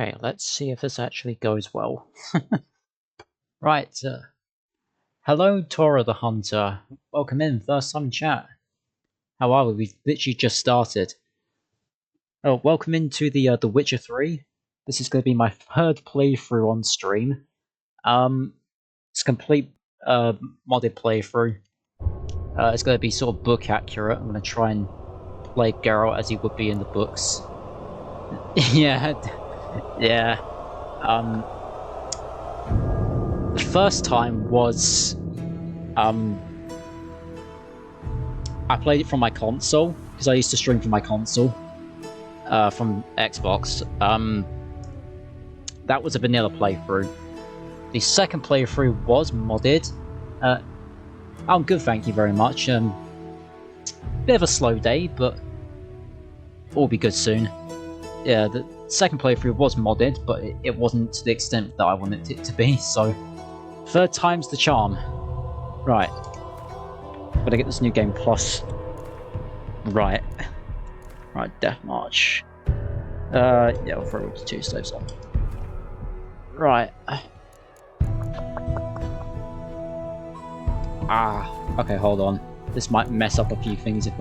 Okay, let's see if this actually goes well. Right, hello Tora the Hunter. Welcome in, first time chat. How are we? We've literally just started. Oh, welcome into the Witcher 3. This is going to be my third playthrough on stream. It's a complete modded playthrough. It's going to be sort of book accurate. I'm going to try and play Geralt as he would be in the books. Yeah. The first time was I played it from my console because I used to stream from my console from Xbox. That was a vanilla playthrough. The second playthrough was modded. I'm good, thank you very much. Bit of a slow day, but all be good soon. Yeah, the second playthrough was modded, but it wasn't to the extent that I wanted it to be, so third time's the charm. Right. Gotta get this new game plus. Right. Right, Death March. Yeah, we'll throw up to 2 slaves on. Right. Okay, hold on. This might mess up a few things if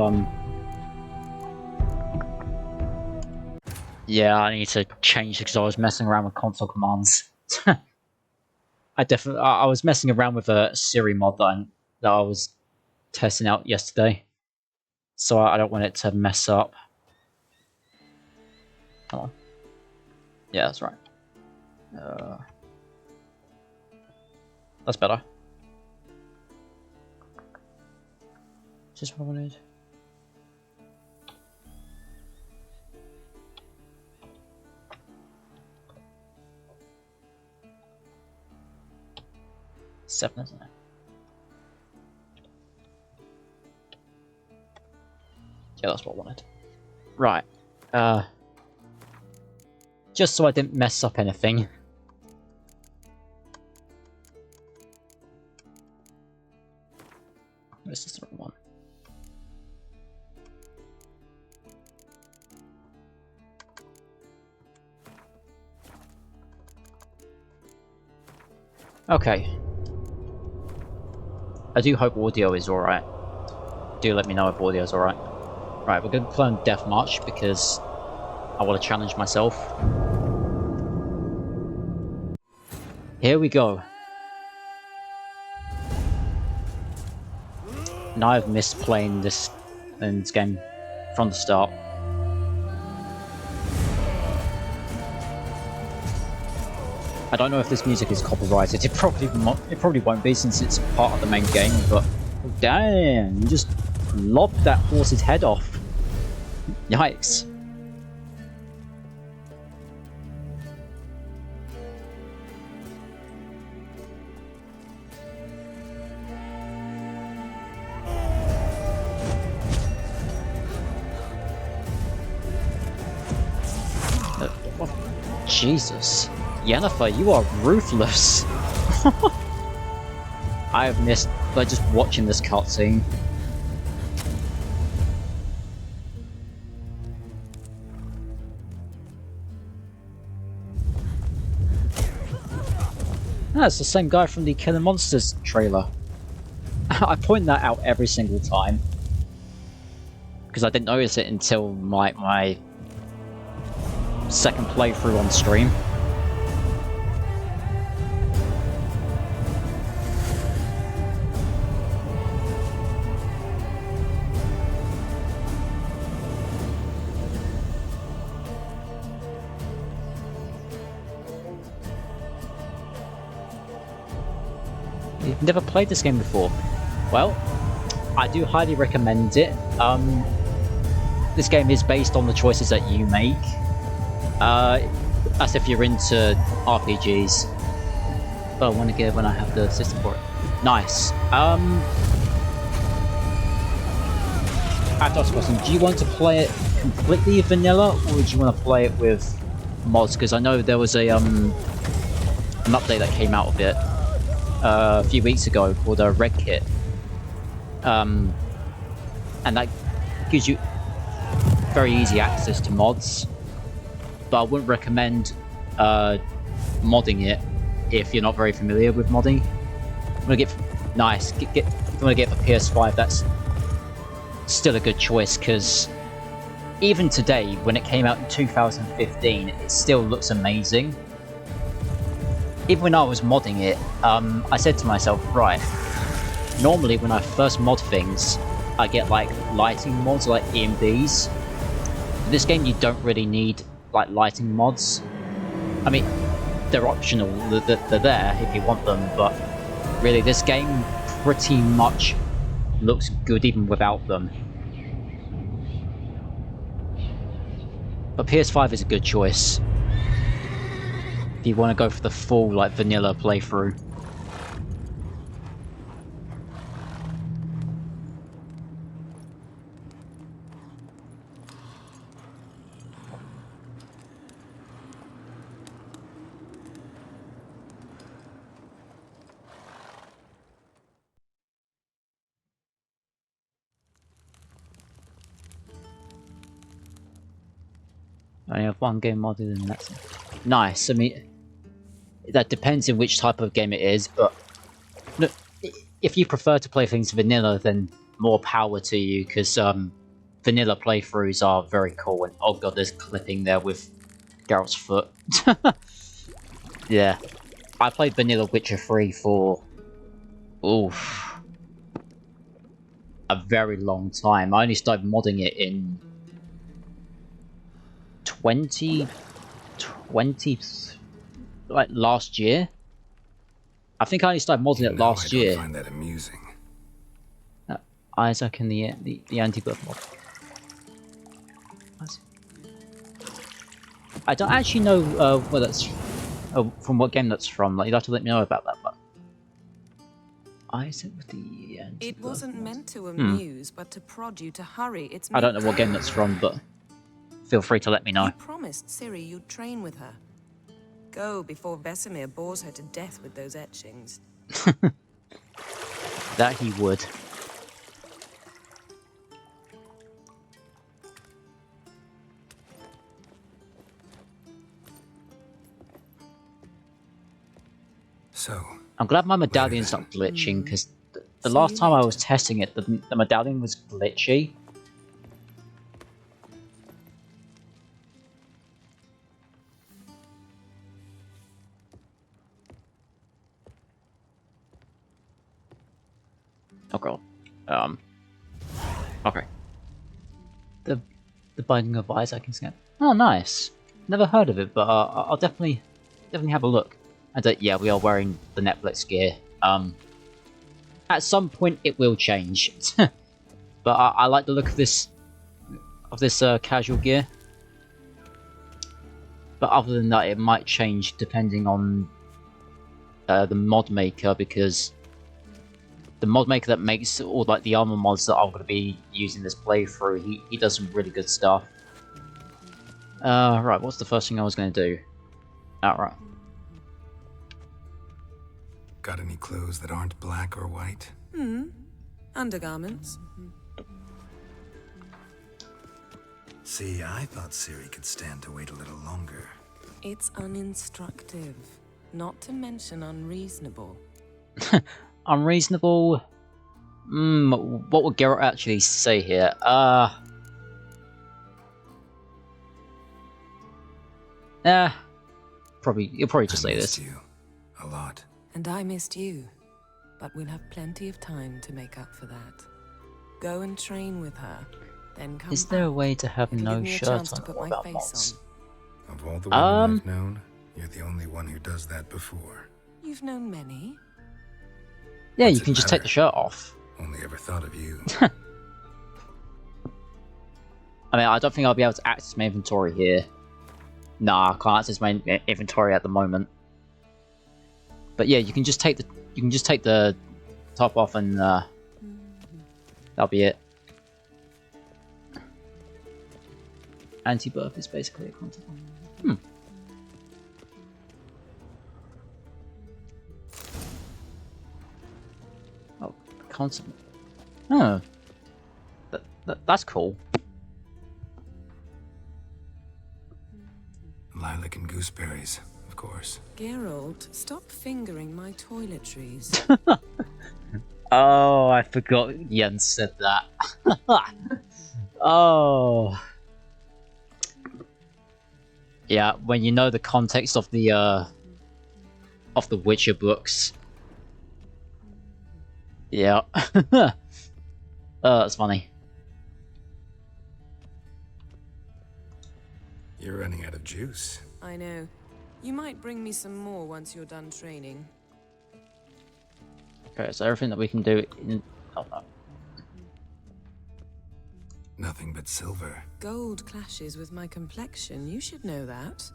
Yeah, I need to change because I was messing around with console commands. I was messing around with a Siri mod that I was testing out yesterday, so I don't want it to mess up. Hold on. Yeah, that's right. That's better. Is this what I wanted? Seven, isn't it? Yeah, that's what I wanted. Right. Just so I didn't mess up anything. This is the wrong one. Okay. I do hope audio is alright. Do let me know if audio is alright. Right, we're going to play on Death March because I want to challenge myself. Here we go. Now I've missed playing this game from the start. I don't know if this music is copyrighted. It probably won't be since it's part of the main game. But damn, you just lobbed that horse's head off. Yikes. Jesus. Yennefer, you are ruthless. I have missed by just watching this cutscene. It's the same guy from the Killing Monsters trailer. I point that out every single time. Because I didn't notice it until my second playthrough on stream. You've never played this game before? Well, I do highly recommend it. This game is based on the choices that you make. As if you're into RPGs. But I want to get it when I have the system for it. Nice. I have to ask a question. Do you want to play it completely vanilla, or do you want to play it with mods? Because I know there was an update that came out of it a few weeks ago called Red Kit, and that gives you very easy access to mods, but I wouldn't recommend modding it if you're not very familiar with modding. I'm gonna get nice. I'm gonna get for PS5. That's still a good choice because even today, when it came out in 2015, it still looks amazing. Even when I was modding it, I said to myself, right, normally when I first mod things, I get like lighting mods like EMBs. In this game, you don't really need like lighting mods. I mean, they're optional, they're there if you want them, but really this game pretty much looks good even without them. But PS5 is a good choice if you want to go for the full like vanilla playthrough. I only have one game modded and that's nice. I mean, that depends on which type of game it is, but look, if you prefer to play things vanilla, then more power to you, because vanilla playthroughs are very cool. And oh god, there's clipping there with Geralt's foot. Yeah, I played vanilla Witcher 3 for oof, a very long time. I only started modding it in 2020, like last year. I think I only started modding it last year. I find that amusing. Isaac and the anti-birth mod. I don't actually know where that's from, what game that's from. Like, you'll have to let me know about that. But Isaac with the anti-birth. It wasn't meant to amuse, but to prod you to hurry. It's. I don't know what game that's from, but feel free to let me know. You promised Ciri you'd train with her. Go before Vesemir bores her to death with those etchings. That he would. So, I'm glad my medallion's not glitching, because the last time I was testing it, the medallion was glitchy. Oh god. Okay. The Binding of Isaac and Snap. Oh, nice. Never heard of it, but I'll definitely have a look. And yeah, we are wearing the Netflix gear. At some point it will change, but I like the look of this casual gear. But other than that, it might change depending on the mod maker, because the mod maker that makes all like the armor mods that I'm going to be using this playthrough, he does some really good stuff. Right, what's the first thing I was going to do? Alright. got any clothes that aren't black or white? Undergarments. See, I thought Ciri could stand to wait a little longer. It's uninstructive, not to mention unreasonable. Unreasonable? What would Geralt actually say here? Probably, you'll probably just say this. You a lot. And I missed you, but we'll have plenty of time to make up for that. Go and train with her, then come Is there a back. way to have It'll no give me a shirt chance on to put all my about face mods? Of all the women I've known, you're the only one who does that before. You've known many. Yeah, What's you it can just take matter? the shirt off. Only ever thought of you. I mean, I don't think I'll be able to access my inventory here. Nah, I can't access my inventory at the moment. But yeah, you can just take the top off, and that'll be it. Anti-birth is basically a concept. Oh, concept. Oh, that's cool. Lilac and gooseberries. course. Geralt, stop fingering my toiletries. Oh, I forgot Jens said that. Oh. Yeah, when you know the context of the Witcher books. Yeah. Oh, that's funny. You're running out of juice. I know. You might bring me some more once you're done training. Okay, so everything that we can do in... Oh, no. Nothing but silver. Gold clashes with my complexion. You should know that.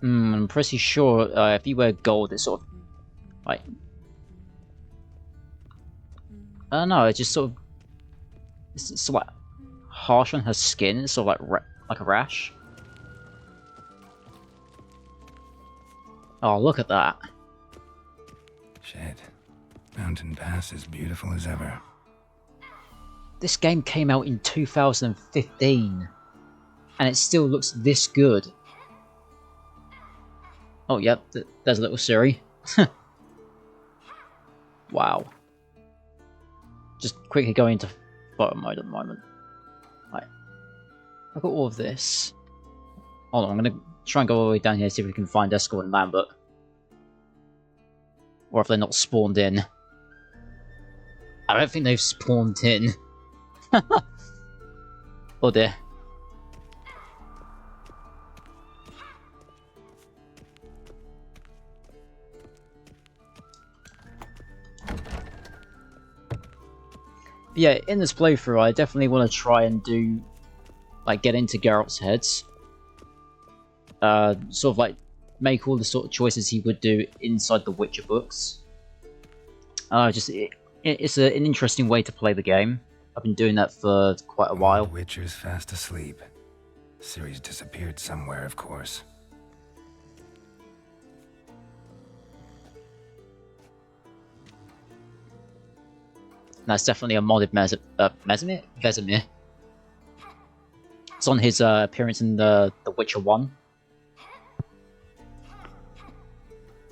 I'm pretty sure if you wear gold, it's sort of... like... I don't know, it's just sort of... It's sort of like harsh on her skin. It's sort of like a rash. Oh, look at that. Shit. Mountain Pass is beautiful as ever. This game came out in 2015, and it still looks this good. Oh, yep, there's a little Ciri. Wow. Just quickly going into photo mode at the moment. Right. I've got all of this. Hold on, I'm gonna try and go all the way down here, see if we can find Eskel and Lambert. Or if they're not spawned in. I don't think they've spawned in. Oh dear. Yeah, in this playthrough, I definitely want to try and do, like, get into Geralt's heads. Sort of like make all the sort of choices he would do inside the Witcher books. It's an interesting way to play the game. I've been doing that for quite a while. Witcher's fast asleep. Ciri's disappeared somewhere, of course. That's definitely a modded Vesemir. It's on his appearance in the Witcher 1.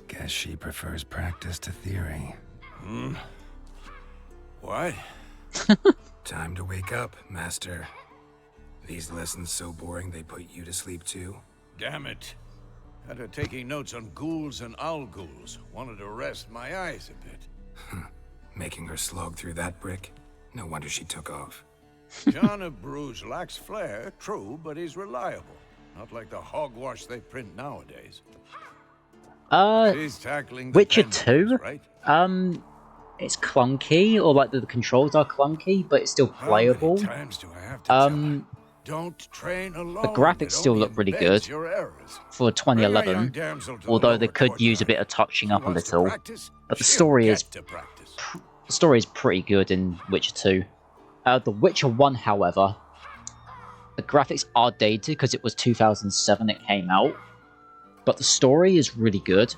Guess she prefers practice to theory. What? Time to wake up, Master. These lessons so boring they put you to sleep too? Damn it. Had her taking notes on ghouls and owl ghouls. Wanted to rest my eyes a bit. Making her slog through that brick? No wonder she took off. John of Bruges lacks flair, true, but he's reliable. Not like the hogwash they print nowadays. She's tackling the Witcher pendulums, 2? right? It's clunky, or like the controls are clunky, but it's still playable. How many times do I have to tell her? Don't train alone. The graphics still look really good for 2011, although they could use a bit of touching up a little. But the story is pretty good in Witcher 2. The Witcher 1, however, the graphics are dated because it was 2007 it came out, but the story is really good.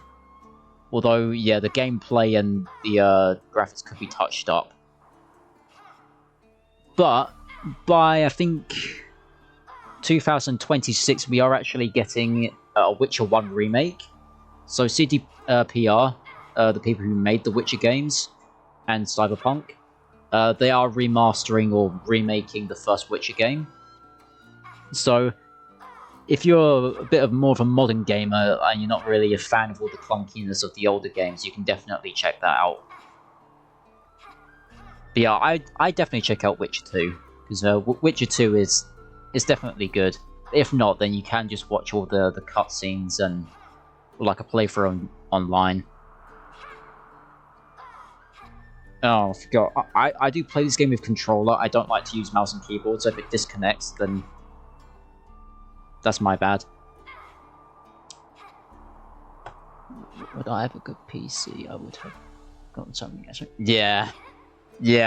Although, yeah, the gameplay and the graphics could be touched up. But by, I think, 2026, we are actually getting a Witcher 1 remake. So CDPR, the people who made the Witcher games, and Cyberpunk, they are remastering or remaking the first Witcher game. So if you're a bit of more of a modern gamer and you're not really a fan of all the clunkiness of the older games, you can definitely check that out. But yeah, I definitely check out Witcher 2, because Witcher 2 is definitely good. If not, then you can just watch all the cutscenes and like a playthrough online. Oh, I forgot. I do play this game with controller. I don't like to use mouse and keyboard, so if it disconnects, then that's my bad. Would I have a good PC? I would have gotten something else. Yeah,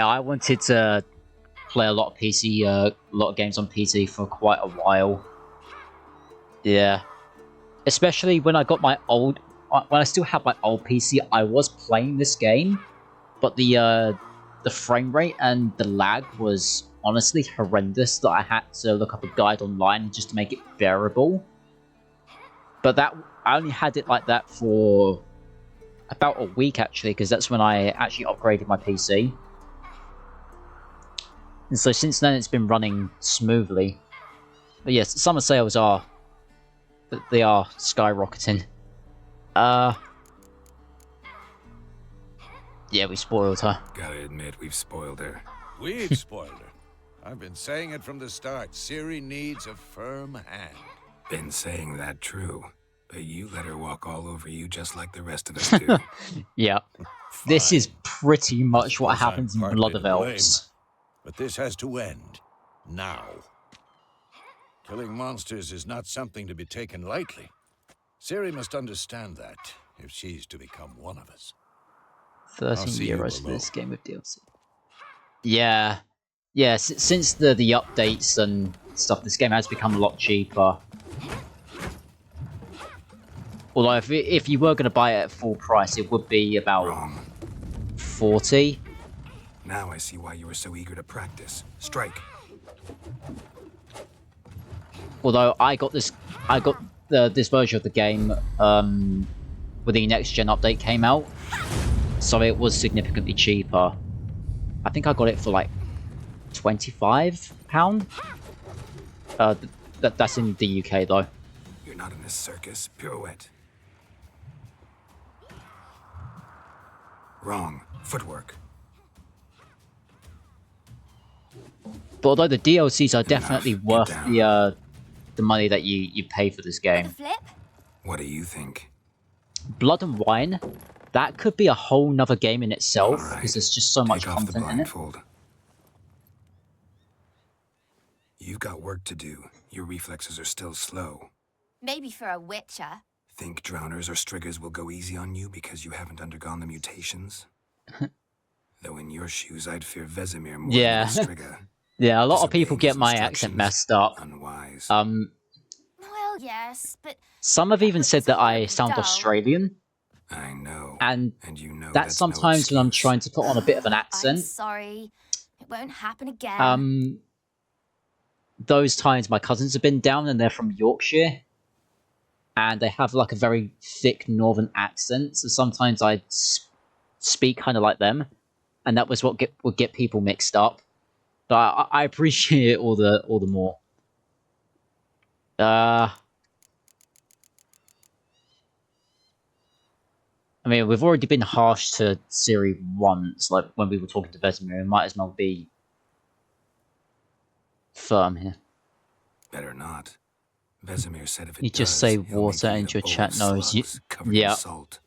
I wanted to play a lot of PC, a lot of games on PC for quite a while. Yeah, especially when I got my when I still had my old PC, I was playing this game, but the frame rate and the lag was honestly horrendous that I had to look up a guide online just to make it bearable. But that I only had it like that for about a week, actually, because that's when I actually upgraded my PC. And so since then, it's been running smoothly. But yes, summer sales are... they are skyrocketing. Yeah, we spoiled her. Gotta admit, we've spoiled her. We've spoiled her. I've been saying it from the start. Ciri needs a firm hand. Been saying that true. But you let her walk all over you just like the rest of us do. Yeah. Fine. This is pretty much what Suppose I'm happens in partly Blood of to blame, Elves. But this has to end. Now. Killing monsters is not something to be taken lightly. Ciri must understand that, if she's to become one of us. 13 see you euros for below. this game with DLC. Yeah. Yeah, since the updates and stuff, this game has become a lot cheaper. Although, if you were going to buy it at full price, it would be about Wrong. 40. Now I see why you were so eager to practice. Strike. Although I got this version of the game when the next gen update came out, so it was significantly cheaper. I think I got it for like £25. That's in the UK though. You're not in this circus. Pirouette. Wrong. Footwork. But although the DLCs are definitely Get worth down. the money that you pay for this game. Flip? What do you think? Blood and Wine, that could be a whole nother game in itself, All right. because there's just so much Take off the content in it. blindfold. You've got work to do. Your reflexes are still slow. Maybe for a witcher. Think drowners or striggers will go easy on you because you haven't undergone the mutations? Though in your shoes, I'd fear Vesemir more Yeah. than a strigger. Yeah, a lot of Disobeying people get his my accent instructions. messed up. Unwise. Well, yes, but Some have even said that I Horribly sound dull. Australian, I know. and you know that's no sometimes when I'm excuse. trying to put on a bit of an I'm accent. sorry. It won't happen again. Those times my cousins have been down and they're from Yorkshire, and they have like a very thick northern accent, so sometimes I speak kind of like them, and that was what would get people mixed up. But I appreciate it all the more. I mean, we've already been harsh to Ciri once, like when we were talking to Vesemir. We might as well be firm here. Better not. Vesemir said if it You just does, say he'll make water you and eat a your bowl chat of knows you- slugs covered yeah. in salt.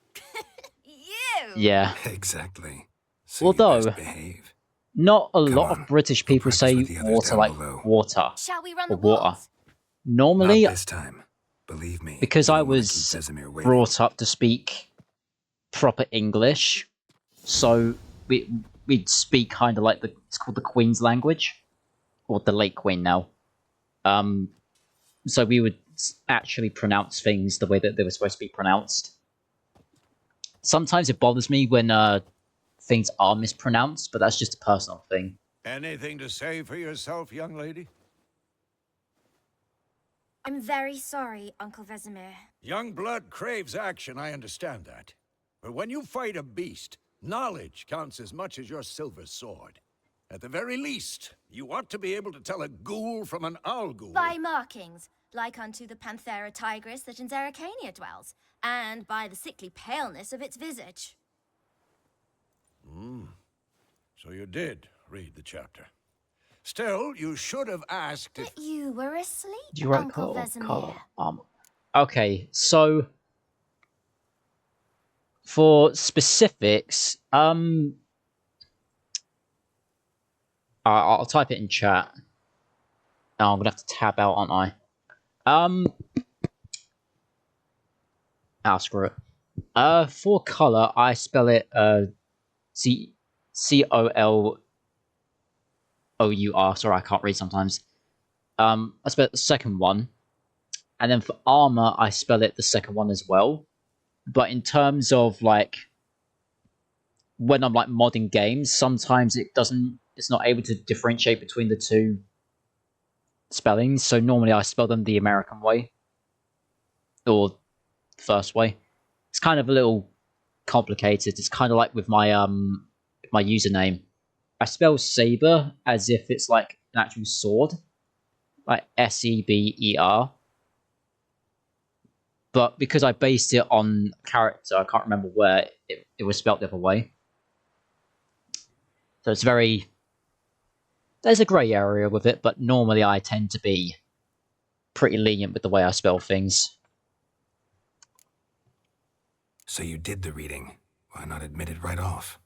You! Yeah. Exactly. So Although- you best behave. Not a Come lot on, of British we'll people practice say with the others water down like below. water Shall we run or the water. walls? Normally, Not this time. Believe me. because we I don't wanna was keep Vesemir waiting. brought up to speak proper English, so we'd speak kind of like it's called the Queen's language, or the late Queen now. So we would actually pronounce things the way that they were supposed to be pronounced. Sometimes it bothers me when things are mispronounced, but that's just a personal thing. Anything to say for yourself, young lady? I'm very sorry, Uncle Vesemir. Young blood craves action, I understand that. But when you fight a beast, knowledge counts as much as your silver sword. At the very least, you ought to be able to tell a ghoul from an owl ghoul. By markings, like unto the Panthera tigris that in Zeracania dwells, and by the sickly paleness of its visage. So you did read the chapter. Still, you should have asked if... But you were asleep, Do you write Uncle color? Vesemir. Okay, so for specifics, I'll type it in chat. Oh, I'm gonna have to tab out, aren't I? Screw it. For color, I spell it COLOUR. Sorry, I can't read sometimes. I spell it the second one. And then for armor, I spell it the second one as well. But in terms of like when I'm like modding games, sometimes it's not able to differentiate between the two spellings. So normally I spell them the American way, or first way. It's kind of a little complicated. It's kind of like with my my username. I spell saber as if it's like an actual sword, like Seber. But because I based it on character, I can't remember where it was spelled the other way. So it's very... There's a grey area with it, but normally I tend to be pretty lenient with the way I spell things. So you did the reading. Why not admit it right off?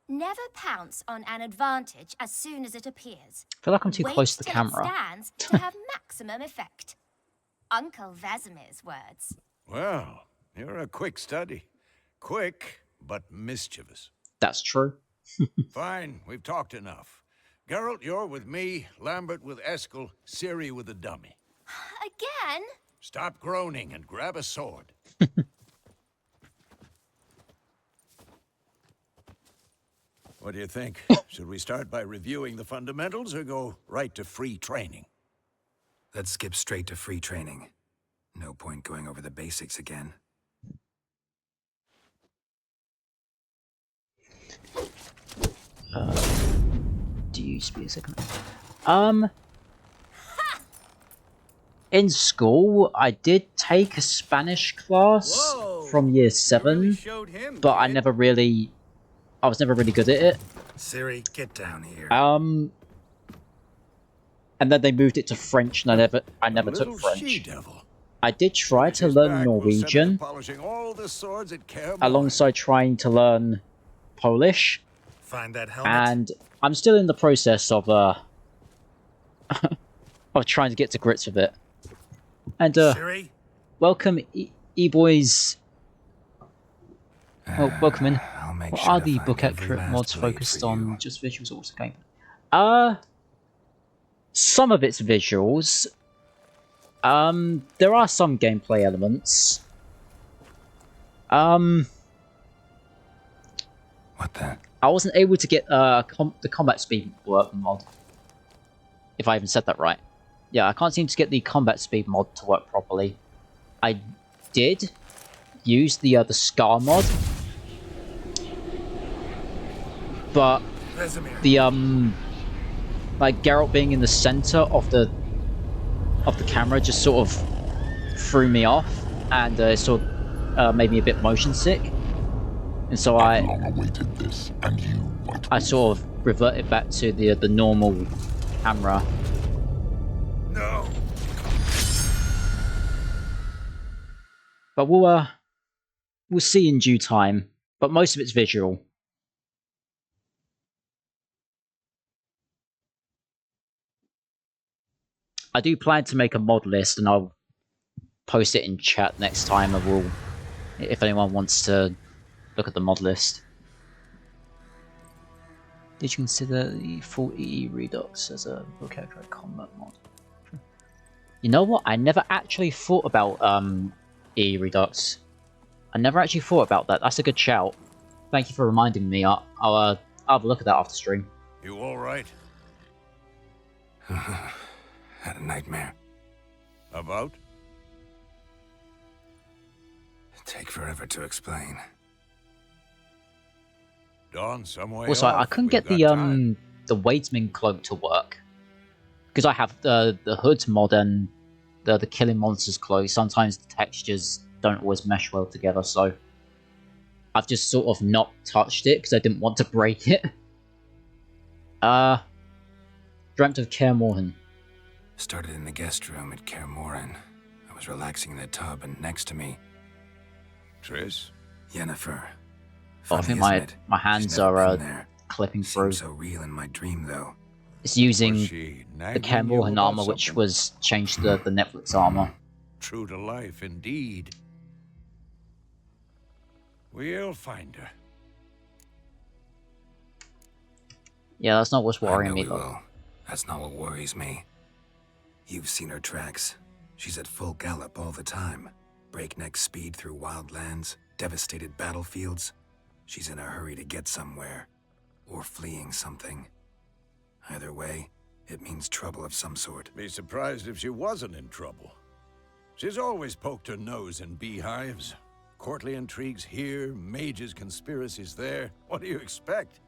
Never pounce on an advantage as soon as it appears. I feel like I'm too Wait close to the till camera. It stands to have maximum effect. Uncle Vesemir's words. Well, you're a quick study. Quick, but mischievous. That's true. Fine, we've talked enough. Geralt, you're with me, Lambert with Eskel, Ciri with the dummy. Again? Stop groaning and grab a sword. What do you think? Should we start by reviewing the fundamentals or go right to free training? Let's skip straight to free training. No point going over the basics again. Do you speak a second? In school, I did take a Spanish class from year 7, but I was never really good at it. Ciri, get down here. And then they moved it to French, and I never took French. She-devil. I did try to learn Norwegian, Polishing all the swords at Kaer Morhen. alongside trying to learn Polish, Find that helmet. and I'm still in the process of of trying to get to grips with it. And Ciri? welcome, E-boys. Oh, welcome in. I'll make What sure are to the find book every accurate last mods blade focused for on you. just visuals or also game? Some of it's visuals. There are some gameplay elements. What the? I wasn't able to get the combat speed work mod. If I even said that right. Yeah, I can't seem to get the combat speed mod to work properly. I did use the Scar mod, but Vesemir. the like Geralt being in the center of the camera just sort of threw me off, and it sort of made me a bit motion sick, and so I awaited this, and you what? I sort of reverted back to the normal camera. No. But we'll see in due time. But most of it's visual. I do plan to make a mod list, and I'll post it in chat next time. If anyone wants to look at the mod list. Did you consider the full EE Redux as a book accurate combat mod? You know what? I never actually thought about EE Redux. I never actually thought about that. That's a good shout. Thank you for reminding me. I'll have a look at that after stream. You all right? Had a nightmare. About? Take forever to explain. Dawn, some way Also, I off. couldn't We've get got the time. the Wadesman cloak to work because I have the hood mod and the killing monsters cloak. Sometimes the textures don't always mesh well together, so I've just sort of not touched it because I didn't want to break it. Dreamt of Kaer Morhen. Started in the guest room at Kaer Morhen. I was relaxing in the tub, and next to me, Triss? Yennefer. Oh, I Funny, think isn't it? my She's hands never are been there. clipping through. Seemed so real in my dream, though. It's using Was she the nagging Kaer you Morhen about armor, which something? was changed to the Netflix armor. True to life, indeed. We'll find her. Yeah, that's not what's I worrying know me we though. will. That's not what worries me. You've seen her tracks. She's at full gallop all the time. Breakneck speed through wild lands, devastated battlefields. She's in a hurry to get somewhere. Or fleeing something. Either way, it means trouble of some sort. Be surprised if she wasn't in trouble. She's always poked her nose in beehives. Courtly intrigues here, mages' conspiracies there. What do you expect?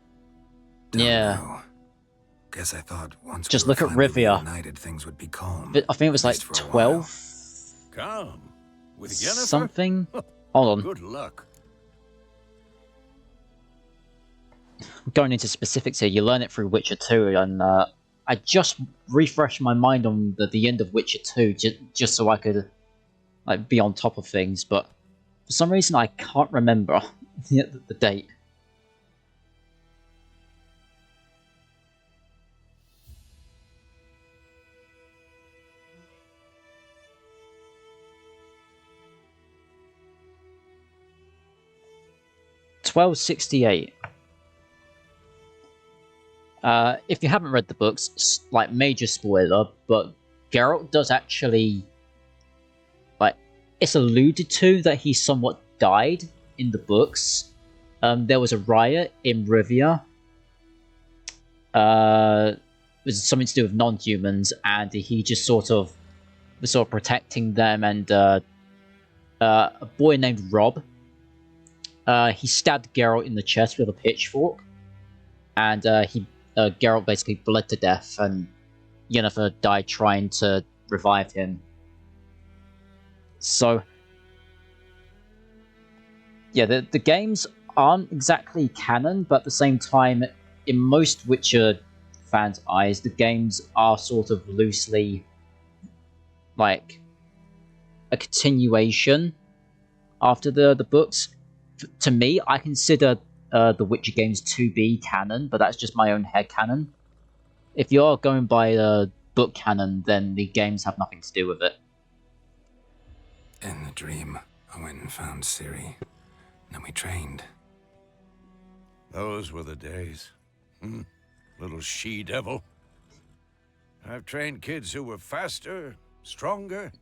Don't Yeah. know. Guess I thought once Just we were look at finally Rivia. reunited, things would be calm. But I think it was at like least for a 12 while. Come. With Yennefer? something. Hold on. Good luck. Going into specifics here, you learn it through Witcher 2, and I just refreshed my mind on the end of Witcher 2 just so I could like be on top of things, but for some reason I can't remember the date. $12.68. If you haven't read the books, like major spoiler, but Geralt does actually, like, it's alluded to that he somewhat died in the books. There was a riot in Rivia. It was something to do with non-humans, and he just was sort of protecting them. And a boy named Rob, he stabbed Geralt in the chest with a pitchfork, and Geralt basically bled to death, and Yennefer died trying to revive him. So, yeah, the games aren't exactly canon, but at the same time, in most Witcher fans' eyes, the games are sort of loosely like a continuation after the books. To me, I consider the Witcher games to be canon, but that's just my own headcanon. If you're going by book canon, then the games have nothing to do with it. In the dream, I went and found Ciri. Then we trained. Those were the days. Little she-devil. I've trained kids who were faster, stronger,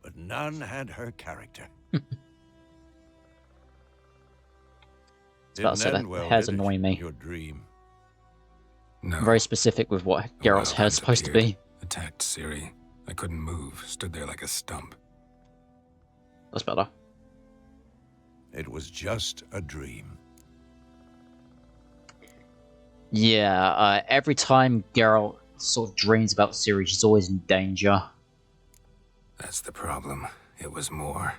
but none had her character. About to say that hair's annoying me. Your dream. No. I'm very specific with what Geralt's hair's supposed to be. Attacked Ciri. I couldn't move. Stood there like a stump. That's better. It was just a dream. Yeah, every time Geralt sort of dreams about Ciri, she's always in danger. That's the problem. It was more.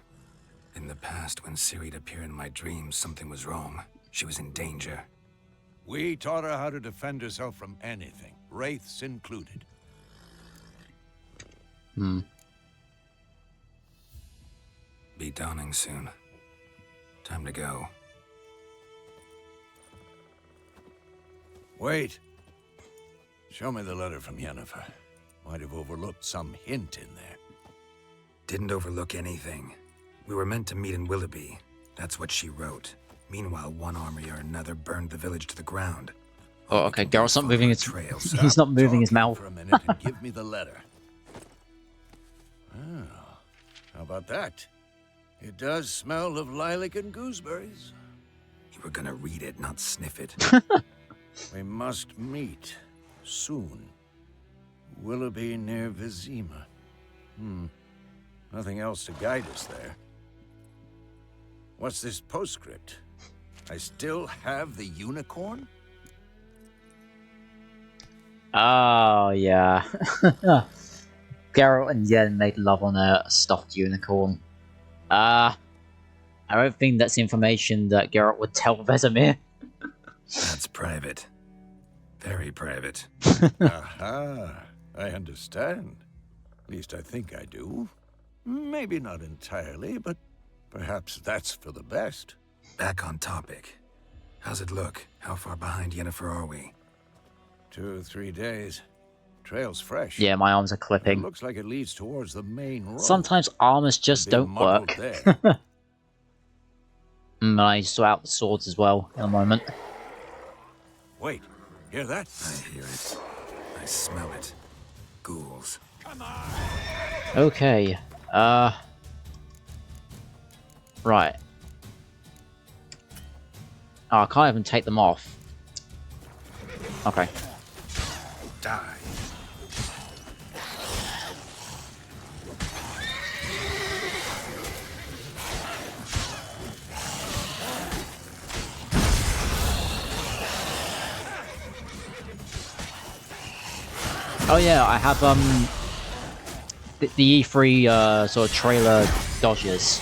In the past, when Ciri'd appear in my dreams, something was wrong. She was in danger. We taught her how to defend herself from anything, wraiths included. Be dawning soon. Time to go. Wait. Show me the letter from Yennefer. Might have overlooked some hint in there. Didn't overlook anything. We were meant to meet in Willoughby. That's what she wrote. Meanwhile, one army or another burned the village to the ground. Oh, okay, Geralt's not moving his... trail. He's not moving his Talk mouth. for a minute and give me the letter. Oh, how about that? It does smell of lilac and gooseberries. You were gonna read it, not sniff it. We must meet soon. Willoughby near Vizima. Nothing else to guide us there. What's this postscript? I still have the unicorn? Oh, yeah. Geralt and Yen made love on a stuffed unicorn. I don't think that's information that Geralt would tell Vesemir. That's private. Very private. Aha, I understand. At least I think I do. Maybe not entirely, but perhaps that's for the best. Back on topic. How's it look? How far behind Yennefer are we? 2 or 3 days. Trail's fresh. Yeah, my arms are It clipping. looks like it leads towards the main road. Sometimes armors just Could be don't muddled work. there. I need to sort out the swords as well in a moment. Wait, hear that? I hear it. I smell it. Ghouls. Okay, right. Oh, I can't even take them off. Okay. Die. Oh yeah, I have the E3 sort of trailer dodges.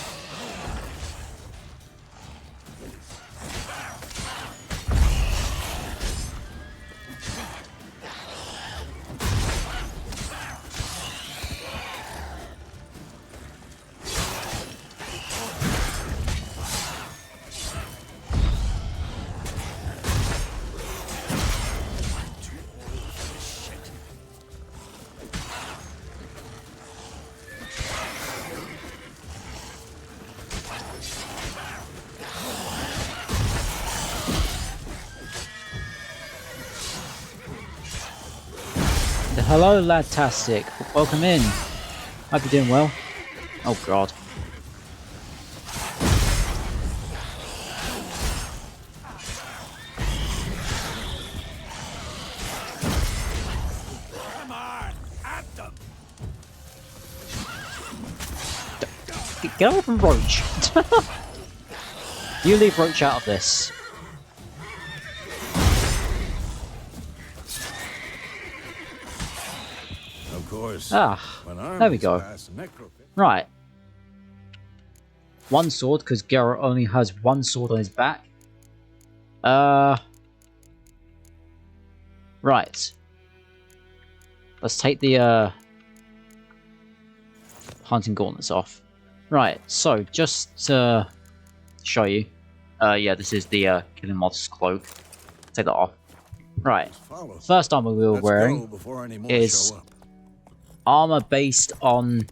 Hello, Ladtastic. Welcome in. Hope you're doing well. Oh god. Come on, at them. Get away from Roach. You leave Roach out of this. Of course. Ah, when there we go. armies pass Right. One sword, because Geralt only has one sword on his back. Right. Let's take the hunting gauntlets off. Right, so just to show you. Yeah, this is the Killing Moth's cloak. Take that off. Right. First armor we were wearing is armor based on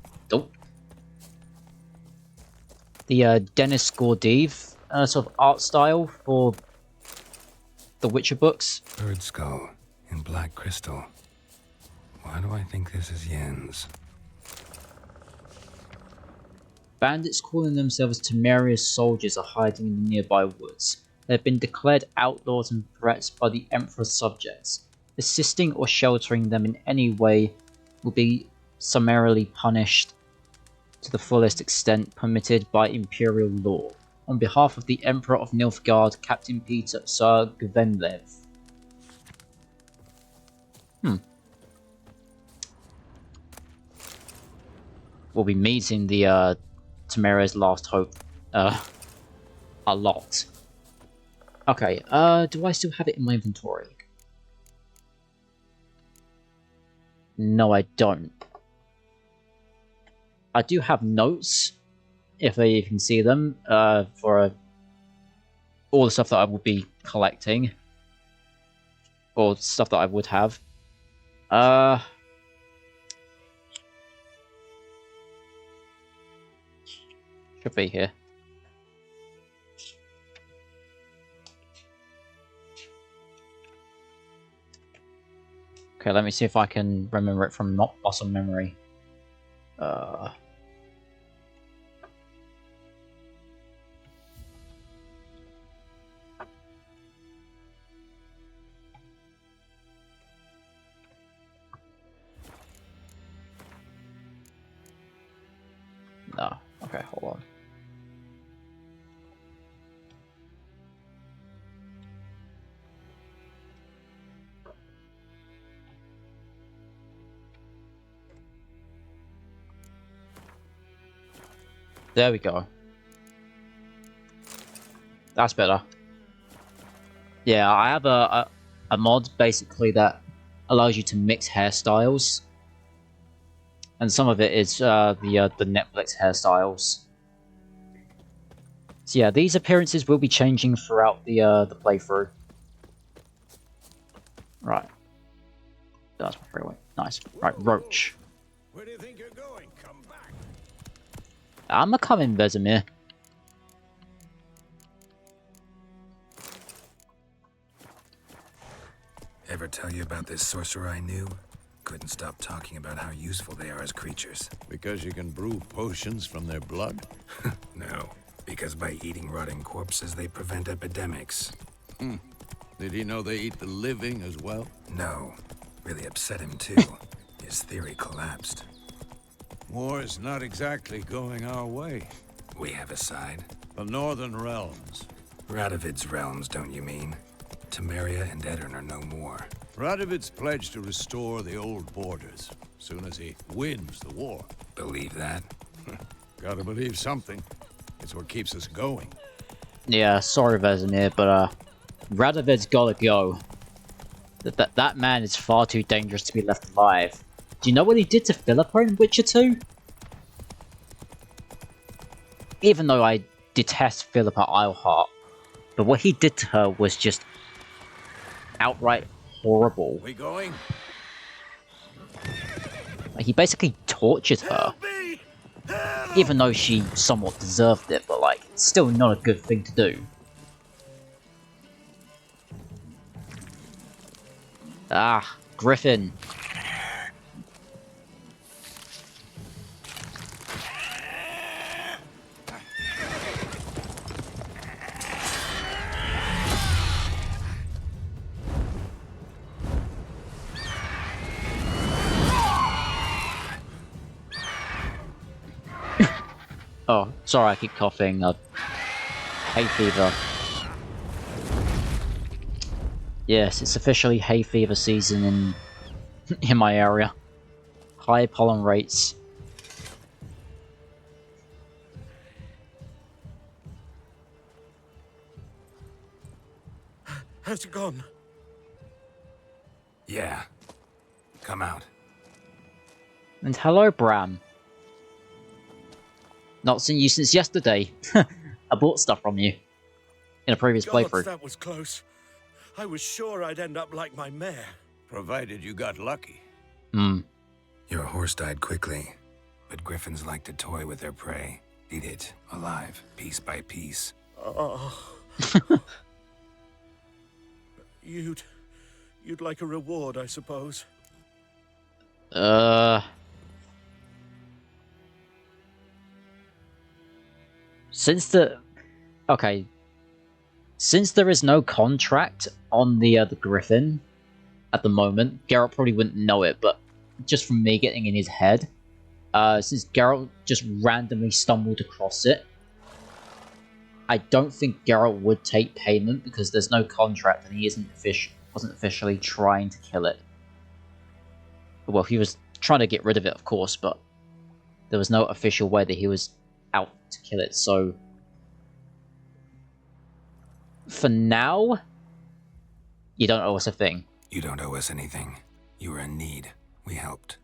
the Dennis Gordeev sort of art style for the Witcher books. Bird skull in black crystal. Why do I think this is Yen's? Bandits calling themselves Temeria's soldiers are hiding in the nearby woods. They have been declared outlaws and threats by the Emperor's subjects. Assisting or sheltering them in any way will be summarily punished to the fullest extent permitted by Imperial law. On behalf of the Emperor of Nilfgaard, Captain Peter Sir Gvenlev. We'll be meeting the Temeria's Last Hope a lot. Okay, do I still have it in my inventory? No, I don't. I do have notes, if you can see them, for all the stuff that I will be collecting. Or stuff that I would have. Should be here. Okay, let me see if I can remember it from not muscle memory. No. Okay, hold on. There we go. That's better. Yeah, I have a mod basically that allows you to mix hairstyles, and some of it is the Netflix hairstyles. So yeah, these appearances will be changing throughout the playthrough. Right. That's my freeway. Nice. Right, Roach. Where do you think you're going? Come back. I'm a coming, Vesemir. Ever tell you about this sorcerer I knew? Couldn't stop talking about how useful they are as creatures. Because you can brew potions from their blood? No, because by eating rotting corpses, they prevent epidemics. Did he know they eat the living as well? No, really upset him too. His theory collapsed. War's not exactly going our way. We have a side. The Northern Realms. Radovid's realms, don't you mean? Temeria and Edirn are no more. Radovid's pledged to restore the old borders, soon as he wins the war. Believe that? Gotta believe something. It's what keeps us going. Yeah, sorry Vesemir, but Radovid's gotta go. That man is far too dangerous to be left alive. Do you know what he did to Philippa in Witcher 2? Even though I detest Philippa Eilhart, but what he did to her was just outright horrible. We going? Like, he basically tortured her. Me! Even though she somewhat deserved it, but like, it's still not a good thing to do. Ah, Griffin. Oh, sorry, I keep coughing. Hay fever. Yes, it's officially hay fever season in my area. High pollen rates. Has it gone? Yeah. Come out. And hello, Bram. Not seen you since yesterday. I bought stuff from you in a previous playthrough. That was close. I was sure I'd end up like my mare. Provided you got lucky. Hmm. Your horse died quickly, but griffins like to toy with their prey. Eat it alive, piece by piece. Oh. You'd like a reward, I suppose. Since there is no contract on the Griffin at the moment, Geralt probably wouldn't know it, but just from me getting in his head, since Geralt just randomly stumbled across it, I don't think Geralt would take payment because there's no contract and he wasn't officially trying to kill it. Well, he was trying to get rid of it, of course, but there was no official way that he was out to kill it, so for now, you don't owe us a thing. You don't owe us anything. You were in need. We helped.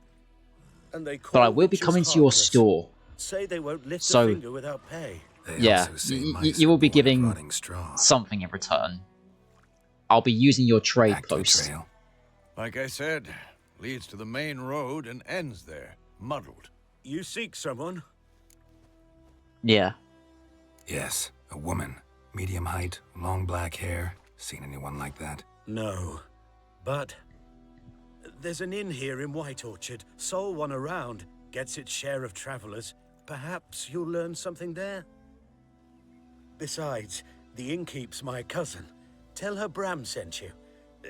And they But I call will be witches coming to your heartless. store. Say they won't lift So- a finger without pay. They Yeah, also say you mice will are be born of giving rotting straw. something in return. I'll be using your trade Back to the post. trail. Like I said, leads to the main road and ends there, muddled. You seek someone? Yeah. Yes, a woman. Medium height, long black hair. Seen anyone like that? No. But there's an inn here in White Orchard. Sole one around. Gets its share of travelers. Perhaps you'll learn something there. Besides, the innkeep's my cousin. Tell her Bram sent you.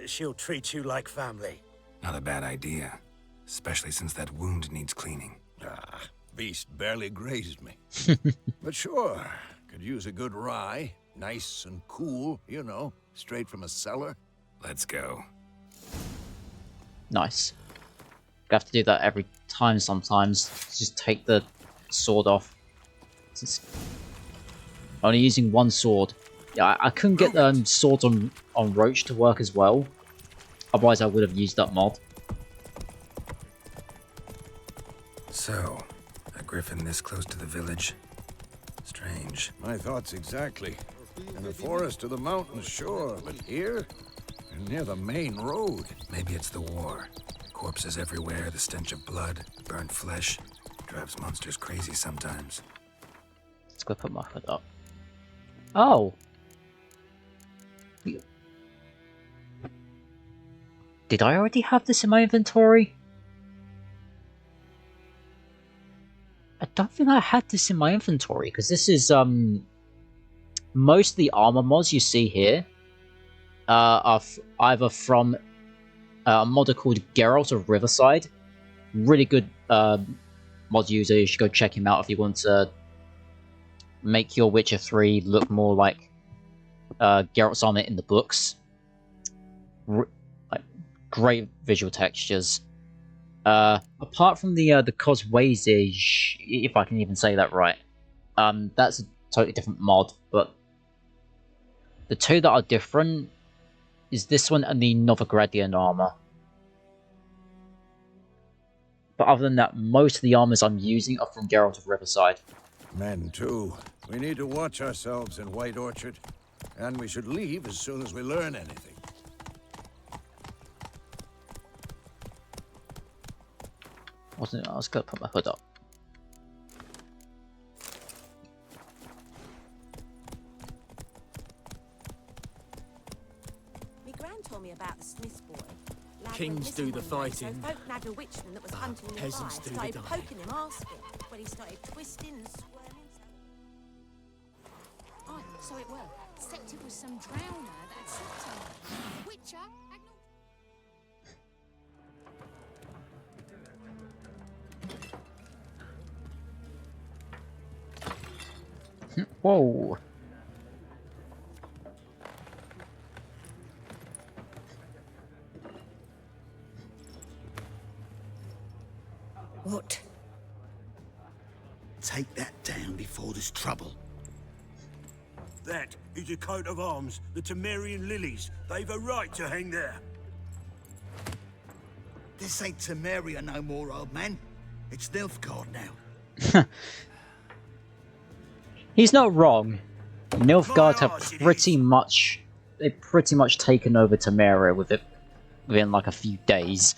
She'll treat you like family. Not a bad idea. Especially since that wound needs cleaning. Ah, beast barely grazed me. But sure, could use a good rye. Nice and cool, you know, straight from a cellar. Let's go. Nice. You have to do that every time sometimes. Just take the sword off. Since only using one sword. Yeah, I couldn't get swords on Roach to work as well. Otherwise I would have used that mod. So, a griffin this close to the village? Strange. My thoughts exactly. In the forest or the mountains, sure, but here? Near the main road. Maybe it's the war. Corpses everywhere, the stench of blood, burnt flesh. Drives monsters crazy sometimes. Let's go put my hood up. Oh! Did I already have this in my inventory? I don't think I had this in my inventory, because this is, most of the armor mods you see here are either from a modder called Geralt of Riverside. Really good mod user, you should go check him out if you want to make your Witcher 3 look more like Geralt's armor in the books. great visual textures. Apart from the Coswaysage, if I can even say that right, that's a totally different mod. But the two that are different is this one and the Novigradian armor. But other than that, most of the armors I'm using are from Geralt of Riverside. Men, too. We need to watch ourselves in White Orchard. And we should leave as soon as we learn anything. I was gonna put my hood up. My gran told me about the Smiths boy. Lad Kings went do missing the one day, fighting. So folk nagged a witchman that was hunting nearby, peasants do the started dying. poking him, asking. When he started twisting and squirming. Aye, so it were. Except it was some drowner that had slept on him. Witcher, Whoa! What? Take that down before there's trouble. That is a coat of arms, the Temerian lilies. They've a right to hang there. This ain't Temeria no more, old man. It's Nilfgaard now. He's not wrong. Nilfgaard have pretty much taken over Temeria within like a few days.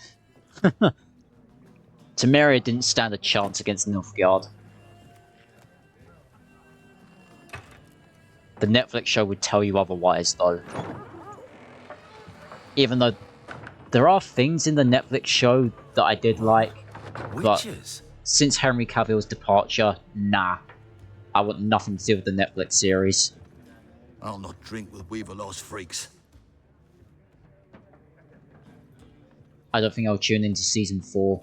Temeria didn't stand a chance against Nilfgaard. The Netflix show would tell you otherwise, though. Even though there are things in the Netflix show that I did like, but since Henry Cavill's departure, nah. I want nothing to do with the Netflix series. I'll not drink with Weaverlost freaks. I don't think I'll tune into season 4.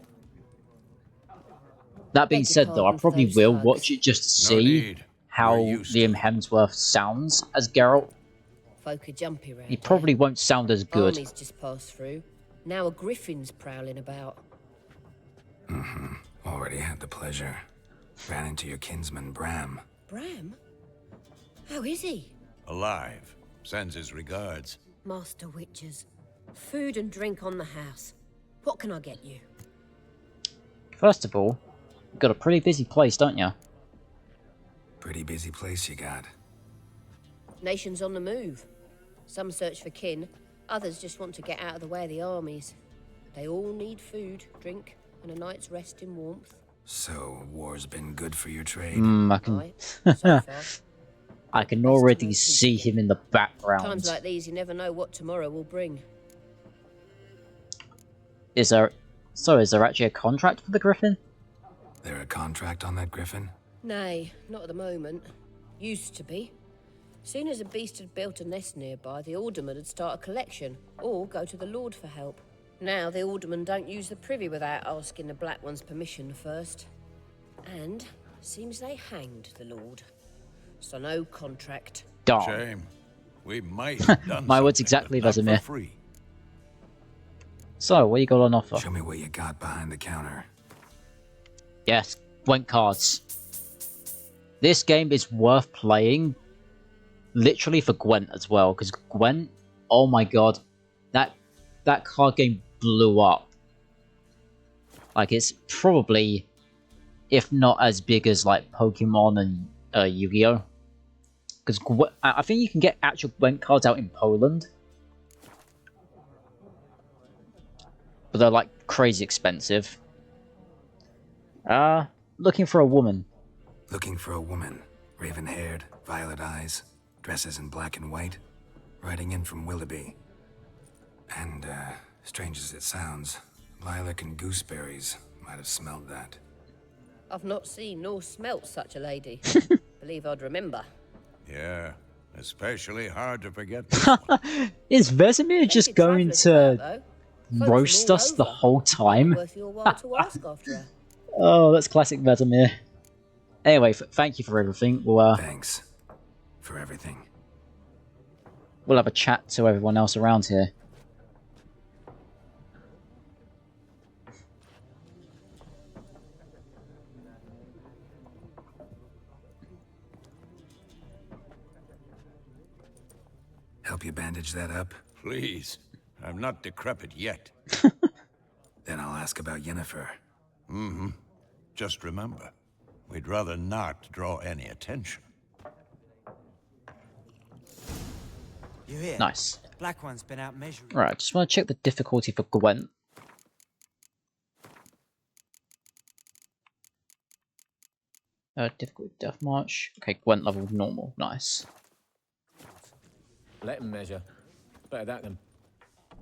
That being Beg your said, though, I pardon for probably those will thugs. watch it just to No see need. how We're used Liam to it. Hemsworth sounds as Geralt. Folk are jumpy round He probably won't sound as good. Armies just passed through. Now a griffin's prowling about. Already had the pleasure. Ran into your kinsman, Bram. Bram? How is he? Alive. Sends his regards. Master Witchers. Food and drink on the house. What can I get you? First of all, you've got a pretty busy place, don't you? Pretty busy place you got. Nations on the move. Some search for kin, others just want to get out of the way of the armies. They all need food, drink, and a night's rest in warmth. So, war's been good for your trade? I can, Aye, so far. I can Best to already know see peace. him in the background. Times like these, you never know what tomorrow will bring. Is there actually a contract for the Griffin? There a contract on that griffin? Nay, not at the moment. Used to be. Soon as a beast had built a nest nearby, the alderman would start a collection, or go to the Lord for help. Now the aldermen don't use the privy without asking the Black One's permission first. And seems they hanged the Lord. So no contract. Darn. Shame. We might have done My words something, exactly, but not Vesemir. for free. So, what you got on offer? Show me what you got behind the counter. Yes, Gwent cards. This game is worth playing, literally for Gwent as well, because Gwent, oh my god, that card game blew up. Like, it's probably, if not as big as like Pokemon and Yu-Gi-Oh. Because I think you can get actual Gwent cards out in Poland, but they're like crazy expensive. Looking for a woman. Looking for a woman. Raven-haired, violet eyes, dresses in black and white. Riding in from Willoughby. And, strange as it sounds, lilac and gooseberries might have smelled that. I've not seen nor smelt such a lady. Believe I'd remember. Yeah, especially hard to forget this one. Is Vesemir just Tempted going travellers to about, though. Folk from roast all us the over. whole time? Worth your while to ask after her. Oh, that's classic Vesemir. Anyway, thank you for everything. Thanks. For everything. We'll have a chat to everyone else around here. Help you bandage that up? Please. I'm not decrepit yet. Then I'll ask about Yennefer. Mm-hmm. Just remember, we'd rather not draw any attention. You hear? Nice. Black One's been out measuring. Right, just want to check the difficulty for Gwent. Difficult Death March. Okay, Gwent level normal. Nice. Let him measure. Better that than...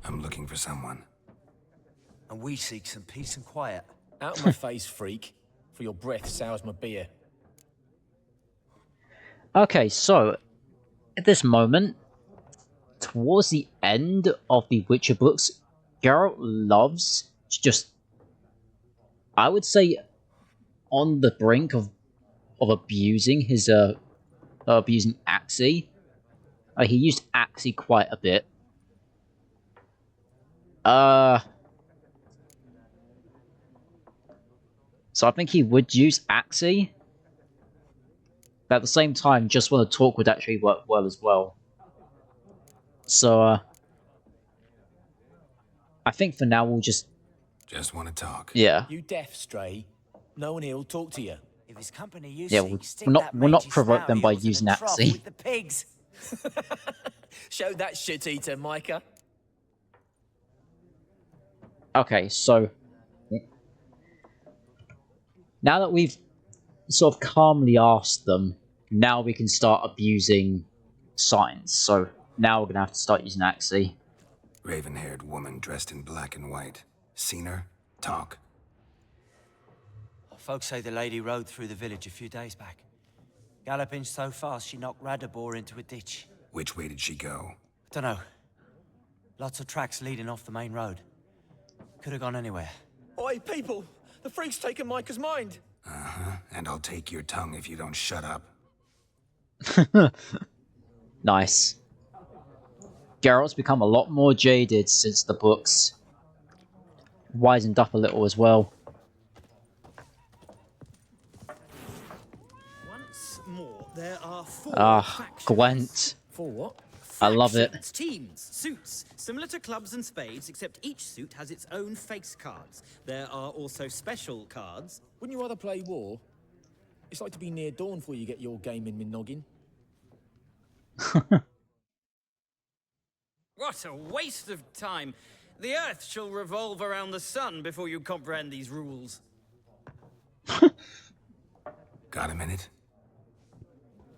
I'm looking for someone. And we seek some peace and quiet. Out of my face, freak. For your breath sours my beer. Okay, so at this moment, towards the end of the Witcher books, Geralt loves just, I would say, on the brink of abusing his abusing Axii. He used Axii quite a bit. So I think he would use Axii. But at the same time, just want to talk would actually work well as well. So, I think for now we'll just... Just want to talk. Yeah. You deaf, Stray. No one here will talk to you. If his company you Yeah, we'll not provoke them by using Axii. With the pigs. Show that shit eater, Micah. Okay, so... Now that we've sort of calmly asked them, now we can start abusing signs. So now we're going to have to start using Axii. Raven-haired woman dressed in black and white. Seen her? Talk. Folks say the lady rode through the village a few days back. Galloping so fast she knocked Radabor into a ditch. Which way did she go? Dunno. Lots of tracks leading off the main road. Could have gone anywhere. Oi, people! The freak's taken Micah's mind! Uh-huh, and I'll take your tongue if you don't shut up. Nice. Geralt's become a lot more jaded since the books. Wizened up a little as well. Once more, there are 4 factions. Gwent. 4 what? I love it. Teams, suits, similar to clubs and spades, except each suit has its own face cards. There are also special cards. Wouldn't you rather play war? It's like to be near dawn before you get your game in noggin. What a waste of time. The Earth shall revolve around the sun before you comprehend these rules. Got a minute?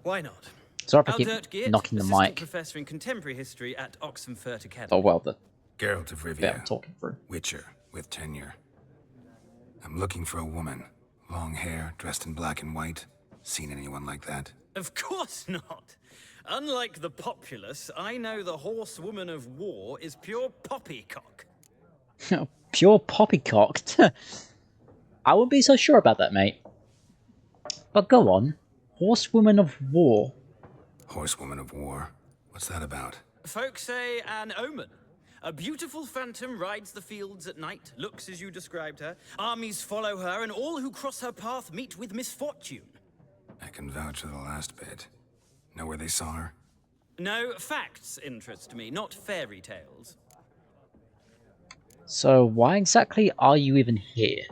Why not? Sorry if I keep Aldert Geert, knocking the assistant mic. professor in contemporary history at Oxenfurt Academy. Oh well, the Geralt of Rivia. bit I'm talking through. Witcher, with tenure. I'm looking for a woman. Long hair, dressed in black and white. Seen anyone like that? Of course not. Unlike the populace, I know the horsewoman of war is pure poppycock. Pure poppycocked. I wouldn't be so sure about that, mate. But go on. Horsewoman of war. Horsewoman of war? What's that about? Folks say an omen. A beautiful phantom rides the fields at night, looks as you described her. Armies follow her, and all who cross her path meet with misfortune. I can vouch for the last bit. Know where they saw her? No, facts interest me, not fairy tales. So why exactly are you even here?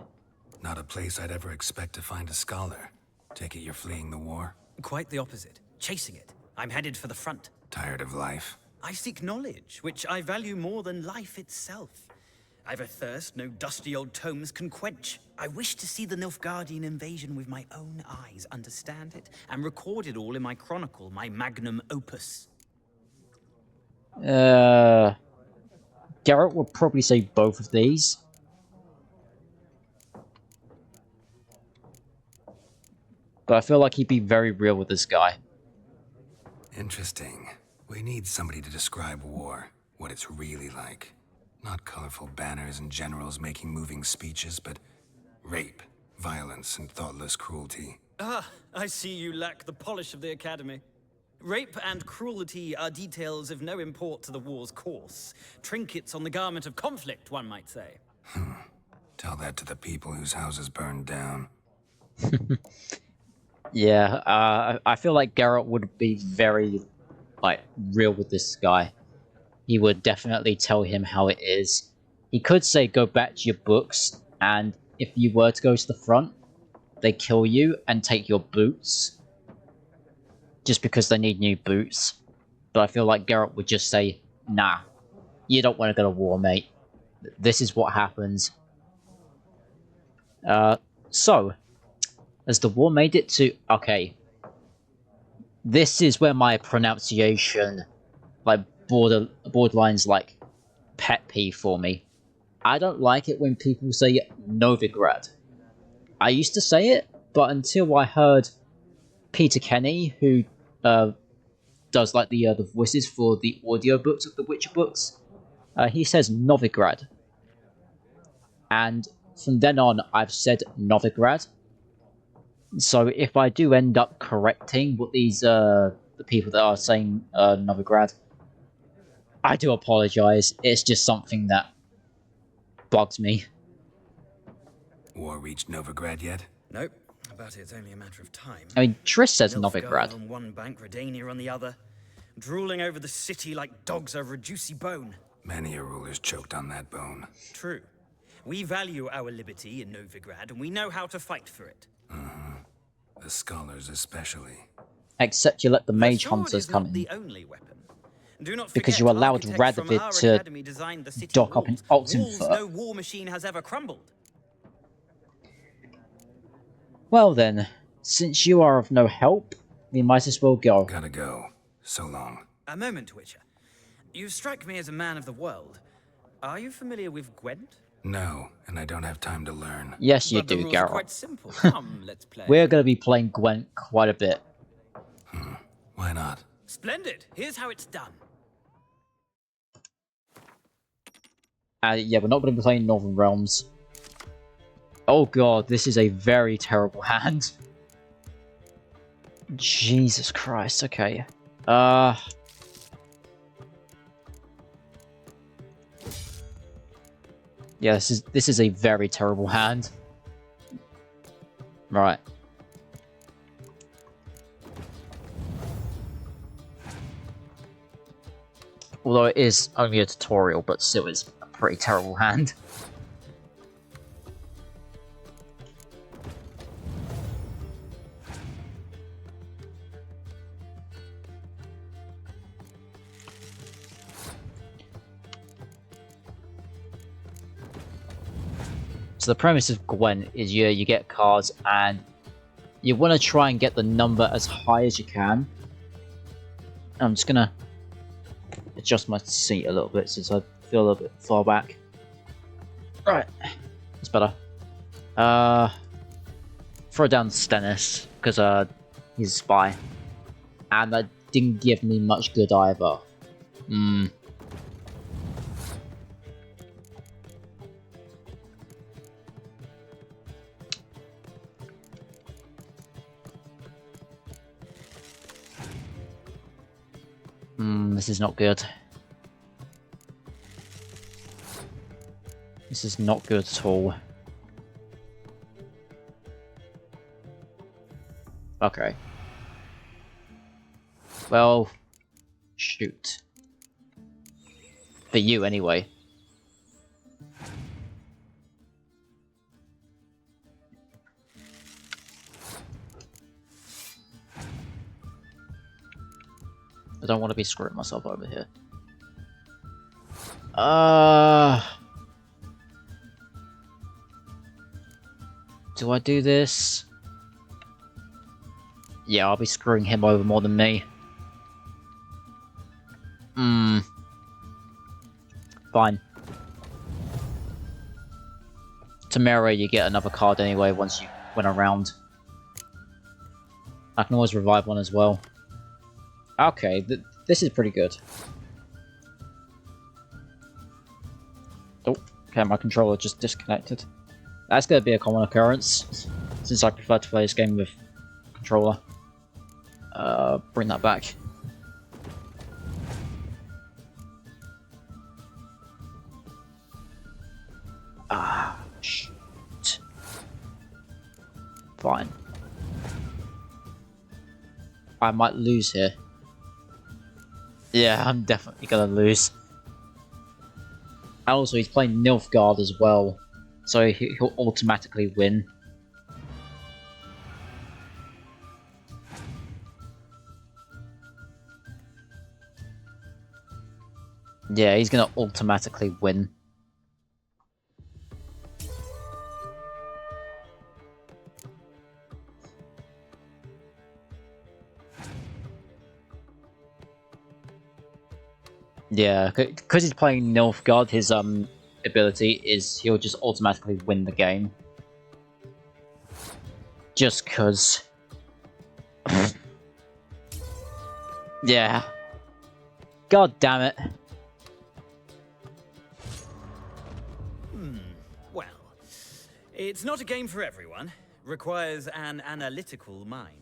Not a place I'd ever expect to find a scholar. Take it you're fleeing the war? Quite the opposite. Chasing it. I'm headed for the front. Tired of life? I seek knowledge, which I value more than life itself. I've a thirst no dusty old tomes can quench. I wish to see the Nilfgaardian invasion with my own eyes, understand it, and record it all in my chronicle, my magnum opus. Geralt would probably say both of these. But I feel like he'd be very real with this guy. Interesting. We need somebody to describe war, what it's really like. Not colorful banners and generals making moving speeches, but rape, violence, and thoughtless cruelty. Ah, I see you lack the polish of the Academy. Rape and cruelty are details of no import to the war's course. Trinkets on the garment of conflict, one might say. Tell that to the people whose houses burned down. Yeah, I feel like Geralt would be very like real with this guy, he would definitely tell him how it is. He could say go back to your books, and if you were to go to the front, they kill you and take your boots just because they need new boots. But I feel like Geralt would just say, nah, you don't want to go to war, mate. This is what happens. So, as the war made it to... Okay. This is where my pronunciation, like, borderlines, like, pet peeve for me. I don't like it when people say Novigrad. I used to say it, but until I heard Peter Kenny, who does like the voices for the audiobooks of the Witcher books, he says Novigrad. And from then on, I've said Novigrad. So if I do end up correcting what these the people that are saying Novigrad, I do apologize. It's just something that bugs me. War reached Novigrad yet? Nope, but it's only a matter of time. I mean, Triss says Nilfgaard Novigrad. on one bank, Redania on the other, drooling over the city like dogs over a juicy bone. Many a ruler's choked on that bone. True. We value our liberty in Novigrad, and we know how to fight for it. The scholars especially. Except you let the mage sword hunters is come not in. the only weapon. Do not Because forget, you allowed architects from our Radovid to academy designed the city dock up in walls. Walls Altenfurt. no war machine has ever crumbled. Well then, since you are of no help, we might as well go. Gotta go. So long. A moment, Witcher. You strike me as a man of the world. Are you familiar with Gwent? No, and I don't have time to learn. Yes, you But the do, rules are Geralt. quite simple. Come, let's play. We're going to be playing Gwent quite a bit. Why not? Splendid. Here's how it's done. Yeah, we're not going to be playing Northern Realms. Oh god, this is a very terrible hand. Jesus Christ, okay. Yeah, this is a very terrible hand. Right. Although it is only a tutorial, but still is a pretty terrible hand. So the premise of Gwent is you get cards and you want to try and get the number as high as you can. I'm just gonna adjust my seat a little bit since I feel a little bit far back. Right, that's better. Throw down Stennis because he's a spy, and that didn't give me much good either. This is not good. This is not good at all. Okay. Well, shoot. For you, anyway. I don't want to be screwing myself over here. Do I do this? Yeah, I'll be screwing him over more than me. Fine. Temera, you get another card anyway once you win a round. I can always revive one as well. Okay, this is pretty good. Oh, okay, my controller just disconnected. That's going to be a common occurrence, since I prefer to play this game with controller. Bring that back. Shoot. Fine. I might lose here. Yeah, I'm definitely gonna lose. And also, he's playing Nilfgaard as well, so he'll automatically win. Yeah, he's gonna automatically win. Yeah, because he's playing Nilfgaard, his ability is he'll just automatically win the game. Just cause. Yeah. God damn it. Well, it's not a game for everyone. Requires an analytical mind.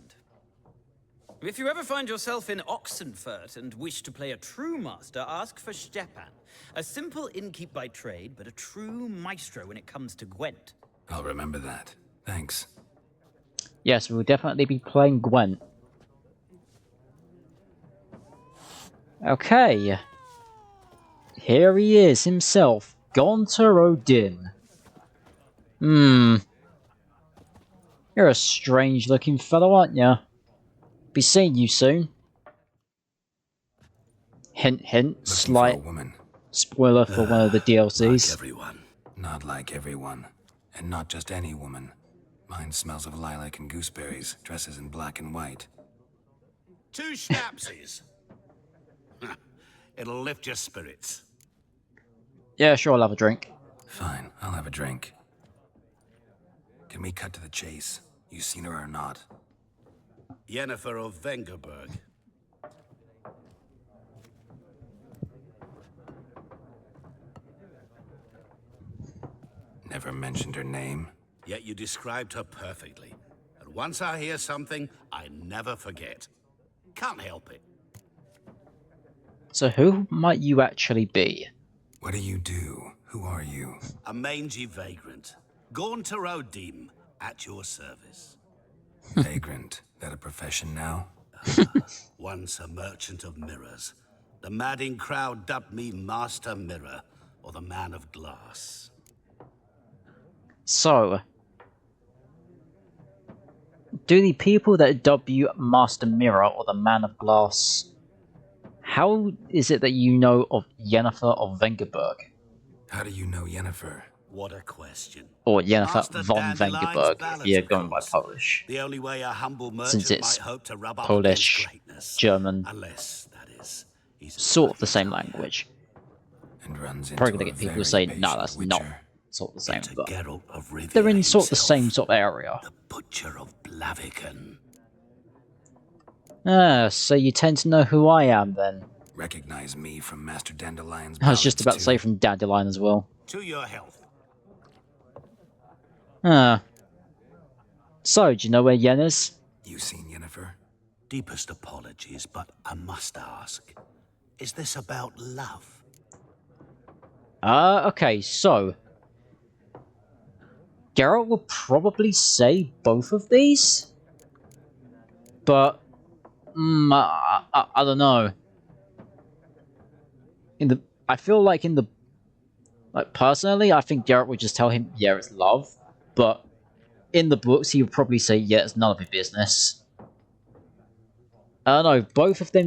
If you ever find yourself in Oxenfurt and wish to play a true master, ask for Stepan. A simple innkeep by trade, but a true maestro when it comes to Gwent. I'll remember that. Thanks. Yes, we'll definitely be playing Gwent. Okay. Here he is himself, Gaunter Odin. You're a strange looking fellow, aren't you? Be seeing you soon. Hint, hint, slight spoiler for one of the DLCs. Like everyone. Not like everyone. And not just any woman. Mine smells of lilac and gooseberries, dresses in black and white. 2 schnapsies. It'll lift your spirits. Yeah, sure, I'll have a drink. Fine, I'll have a drink. Can we cut to the chase? You seen her or not? Yennefer of Vengerberg. Never mentioned her name. Yet you described her perfectly. And once I hear something, I never forget. Can't help it. So who might you actually be? What do you do? Who are you? A mangy vagrant. Gaunter Odin, at your service. Vagrant. That a profession now? Once a merchant of mirrors. The madding crowd dubbed me Master Mirror, or the Man of Glass. So, do the people that dub you Master Mirror or the Man of Glass, how is it that you know of Yennefer of Vengerberg? How do you know Yennefer? What a question. Or Yennefer Master von Dandelion's Vengerberg, if ballads, you're of going by course. Polish. The only way a humble Since merchant it's might hope to rub up Polish, against greatness. German, Unless, that is, he's sort of the same language. And runs Probably into gonna a get people very to say, no, patient that's witcher. not sort of the same, Into but Geralt of Rivia they're in sort of the himself, same sort of area. the Butcher of Blaviken. Ah, so you tend to know who I am then. Recognize me from Master Dandelion's I was just ballads, about to too. say from Dandelion as well. To your health. Ah. So, do you know where Yen is? You seen Yennefer? Deepest apologies, but I must ask. Is this about love? Okay, so... Geralt will probably say both of these? But... I don't know. I feel like in the... Like, personally, I think Geralt would just tell him, yeah, it's love. But in the books, he would probably say, yeah, it's none of your business. I don't know, both of them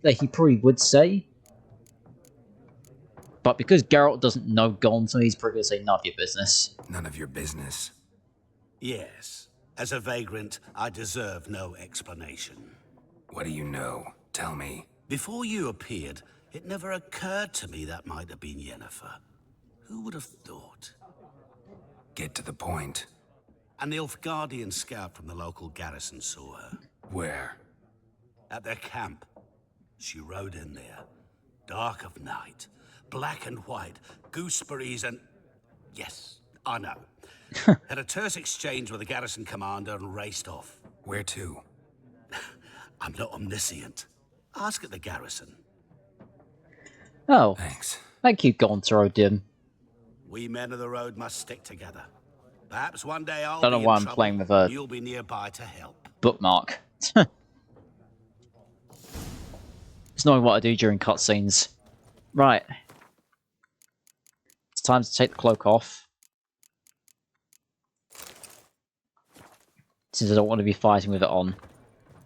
that he probably would say. But because Geralt doesn't know Gaunter, he's probably going to say none of your business. None of your business. Yes. As a vagrant, I deserve no explanation. What do you know? Tell me. Before you appeared, it never occurred to me that might have been Yennefer. Who would have thought? Get to the point. An Nilfgaardian scout from the local garrison saw her. Where? At their camp. She rode in there. Dark of night. Black and white. Gooseberries and... Yes, I know. Had a terse exchange with the garrison commander and raced off. Where to? I'm not omniscient. Ask at the garrison. Oh. Thanks. Thank you, Gaunter Odin. We men of the road must stick together. Perhaps one day I'll Don't know be why in I'm trouble, playing with and a you'll be nearby to help. bookmark. It's knowing what I do during cutscenes. Right. It's time to take the cloak off. Since I don't want to be fighting with it on.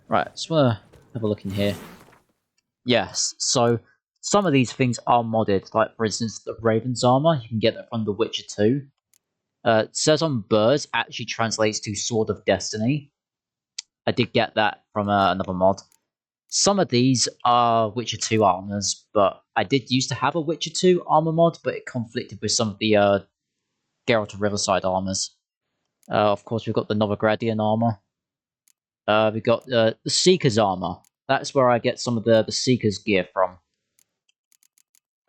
Right, just want to have a look in here. Yes, so some of these things are modded. Like, for instance, the Raven's armor. You can get that from The Witcher 2. It says on Birds actually translates to Sword of Destiny. I did get that from another mod. Some of these are Witcher 2 armors, but I did used to have a Witcher 2 armor mod, but it conflicted with some of the Geralt of Riverside armors. Of course, we've got the Novigradian armor. We've got the Seeker's armor. That's where I get some of the Seeker's gear from.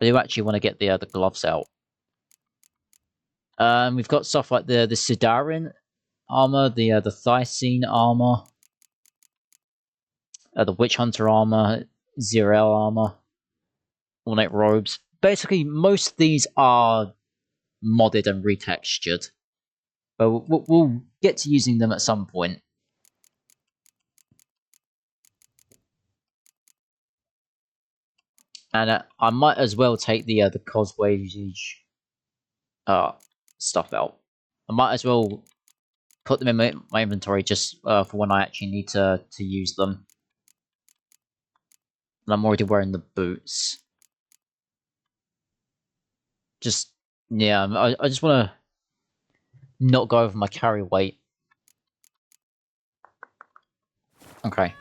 I do actually want to get the gloves out. We've got stuff like the Sidarin armor, the Thysene armor, the Witch Hunter armor, Zirel armor, ornate robes. Basically, most of these are modded and retextured, but we'll get to using them at some point. And I might as well take the Coswage stuff out. I might as well put them in my inventory just for when I actually need to use them. And I'm already wearing the boots. Just, yeah, I just want to not go over my carry weight. Okay.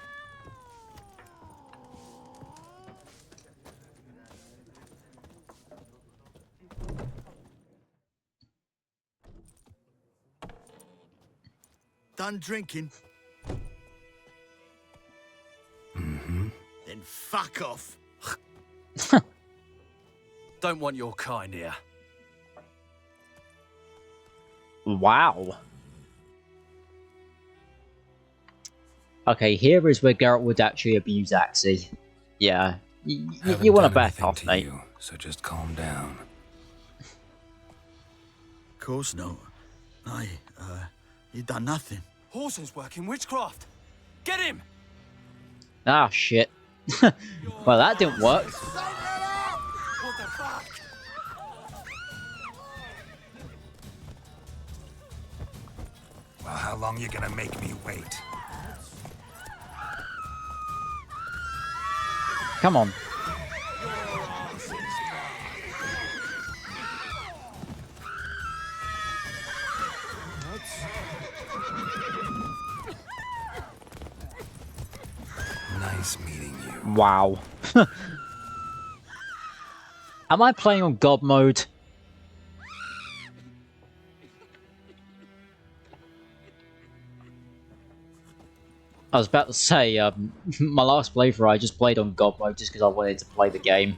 Done drinking? Mm-hmm. Then fuck off. Don't want your kind here. Wow. Okay, here is where Geralt would actually abuse Axii. Yeah, you want to back off, mate. So just calm down. Of course not. You done nothing. Whoreson's working witchcraft. Get him! Ah, shit. Well, that didn't work. What the fuck? Well, how long you gonna make me wait? Come on. Nice meeting you. Wow. Am I playing on God mode? I was about to say, my last playthrough I just played on God mode just because I wanted to play the game.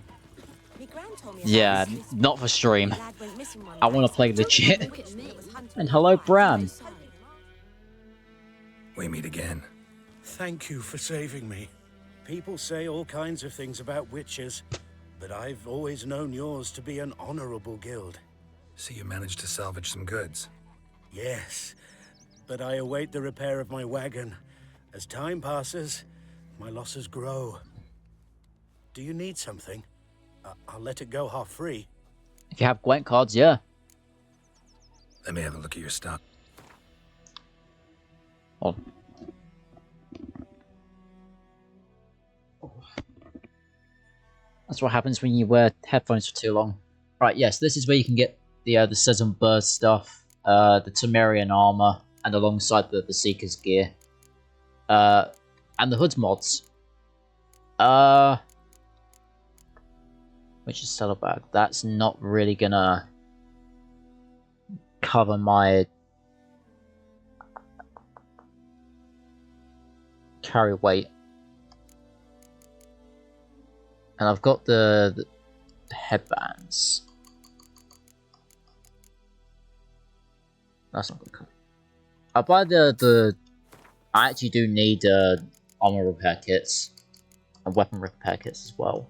Yeah, not for stream. I want to play legit. And hello, Bran. We meet again. Thank you for saving me. People say all kinds of things about witches, but I've always known yours to be an honorable guild. So you managed to salvage some goods? Yes, but I await the repair of my wagon. As time passes, my losses grow. Do you need something? I'll let it go half free. If you have Gwent cards, yeah. Let me have a look at your stuff. Oh. That's what happens when you wear headphones for too long. Right, yes, this is where you can get the Sezon Bird stuff, the Temerian armor, and alongside the Seeker's gear. And the Hood's mods. Which is Saddlebag. That's not really gonna cover my carry weight. And I've got the headbands. That's not gonna cover. I'll buy the I actually do need armor repair kits and weapon repair kits as well.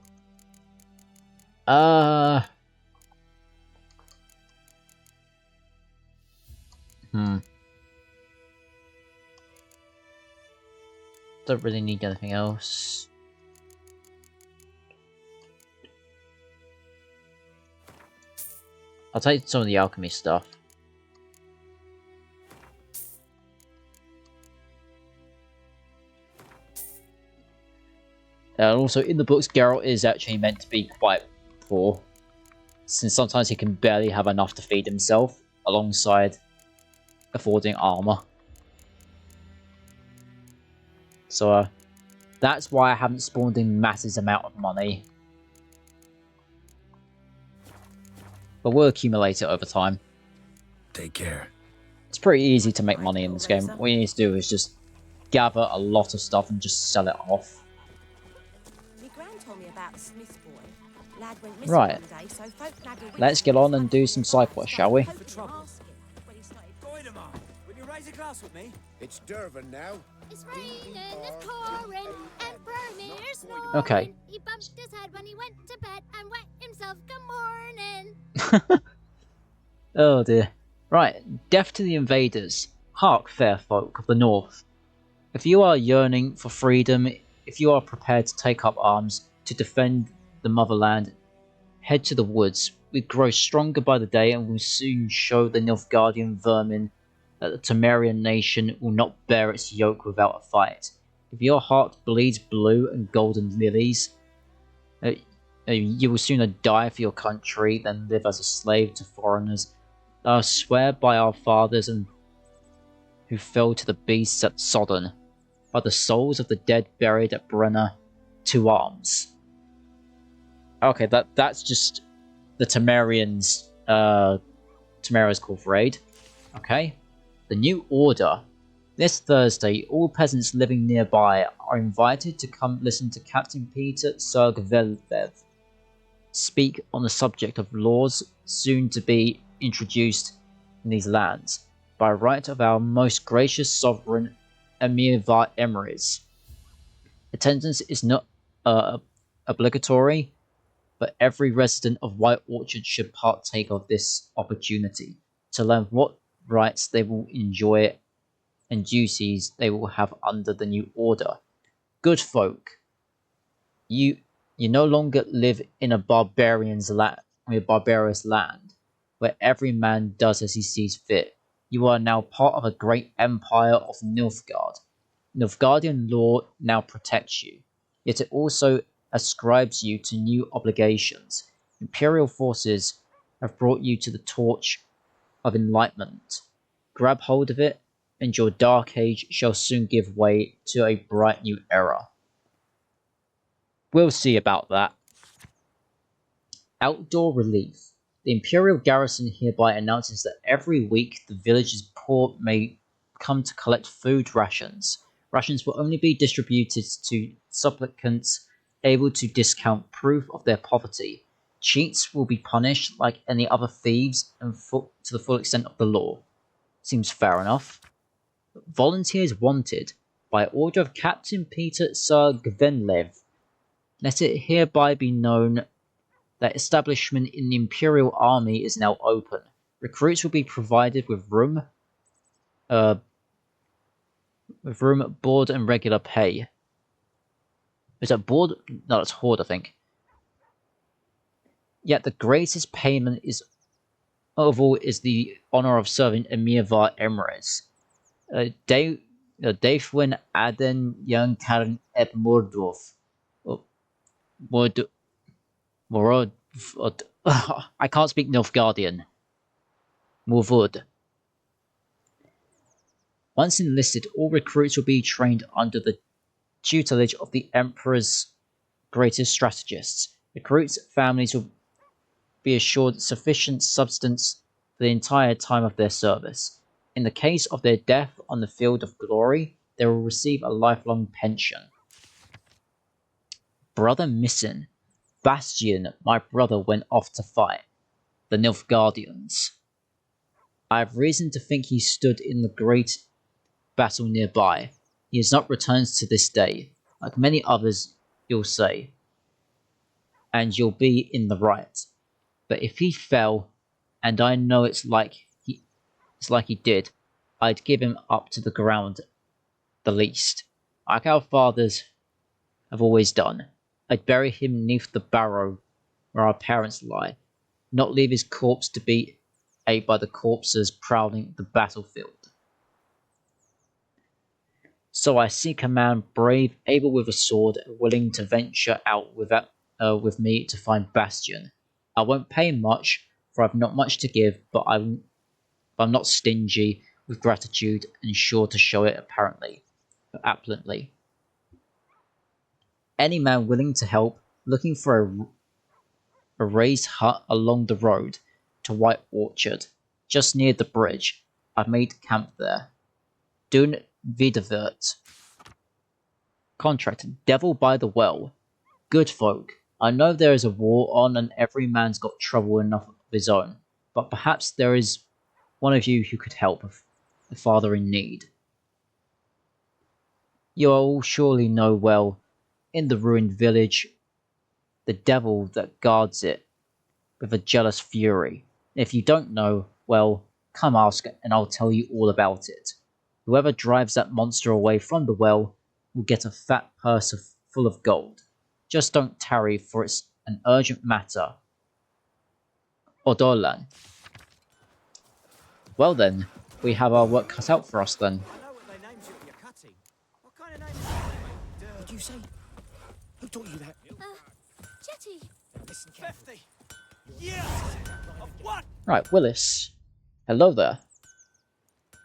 Don't really need anything else. I'll take some of the alchemy stuff. And also, in the books, Geralt is actually meant to be quite poor, since sometimes he can barely have enough to feed himself, alongside affording armor. So, that's why I haven't spawned in massive amount of money. But we'll accumulate it over time. Take care. It's pretty easy to make money in this game. All you need to do is just gather a lot of stuff and just sell it off. Right. Let's get on and do some side quests, shall we? It's Dervin now. It's raining, it's pouring, Emperor Mir's snoring. Okay. He bumped his head when he went to bed and wet himself. Good morning. Oh dear. Right, death to the invaders. Hark, fair folk of the north. If you are yearning for freedom, if you are prepared to take up arms to defend the motherland, head to the woods. We grow stronger by the day and will soon show the Nilfgaardian vermin that the Temerian nation will not bear its yoke without a fight. If your heart bleeds blue and golden lilies, you will sooner die for your country than live as a slave to foreigners. I swear by our fathers and who fell to the beasts at Sodden, by the souls of the dead buried at Brenna, to arms. Okay, that's just the Temerians, Temeria's call for aid. Okay. The New Order. This Thursday, all peasants living nearby are invited to come listen to Captain Peter Sergvelvev speak on the subject of laws soon to be introduced in these lands by right of our most gracious sovereign Emir var Emrys. Attendance is not obligatory, but every resident of White Orchard should partake of this opportunity to learn what rights they will enjoy and duties they will have under the new order. Good folk, you no longer live in a barbarous land where every man does as he sees fit. You are now part of a great empire of Nilfgaard. Nilfgaardian law now protects you, yet it also ascribes you to new obligations. Imperial forces have brought you to the torch of enlightenment. Grab hold of it, and your dark age shall soon give way to a bright new era. We'll see about that. Outdoor relief. The Imperial garrison hereby announces that every week the village's poor may come to collect food rations. Rations will only be distributed to supplicants able to discount proof of their poverty. Cheats will be punished like any other thieves and to the full extent of the law. Seems fair enough. Volunteers wanted. By order of Captain Peter Sergvenlev, let it hereby be known that establishment in the Imperial Army is now open. Recruits will be provided with room, board, and regular pay. Is that board? No, that's hoard, I think. Yet the greatest payment of all is the honor of serving Emir var Emrys. Deifwin Aden Young Karen et Mordorf. I can't speak Nilfgaardian. Morvud. Once enlisted, all recruits will be trained under the tutelage of the Emperor's greatest strategists. Recruits' families will be assured sufficient substance for the entire time of their service. In the case of their death on the field of glory, they will receive a lifelong pension. Brother missing. Bastian, my brother, went off to fight the Nilfgaardians. I have reason to think he stood in the great battle nearby. He has not returned to this day. Like many others, you'll say, and you'll be in the right. But if he fell, and I know it's like he did, I'd give him up to the ground the least, like our fathers have always done. I'd bury him neath the barrow where our parents lie. not leave his corpse to be ate by the corpses prowling the battlefield. So I seek a man brave, able with a sword, willing to venture out with me to find Bastion. I won't pay much, for I've not much to give, but I'm not stingy with gratitude and sure to show it apparently. Any man willing to help, looking for a raised hut along the road to White Orchard, just near the bridge. I've made camp there. Dun Vidavert. Contract, Devil by the Well. Good folk, I know there is a war on and every man's got trouble enough of his own, but perhaps there is one of you who could help a father in need. You all surely know well, in the ruined village, the devil that guards it with a jealous fury. If you don't know, well, come ask and I'll tell you all about it. Whoever drives that monster away from the well will get a fat purse full of gold. Just don't tarry, for it's an urgent matter. Odolan. Well then, we have our work cut out for us then. Did you say? Who taught you that? Jetty. Listen, 50. Yes! Of what? Right, Willis. Hello there.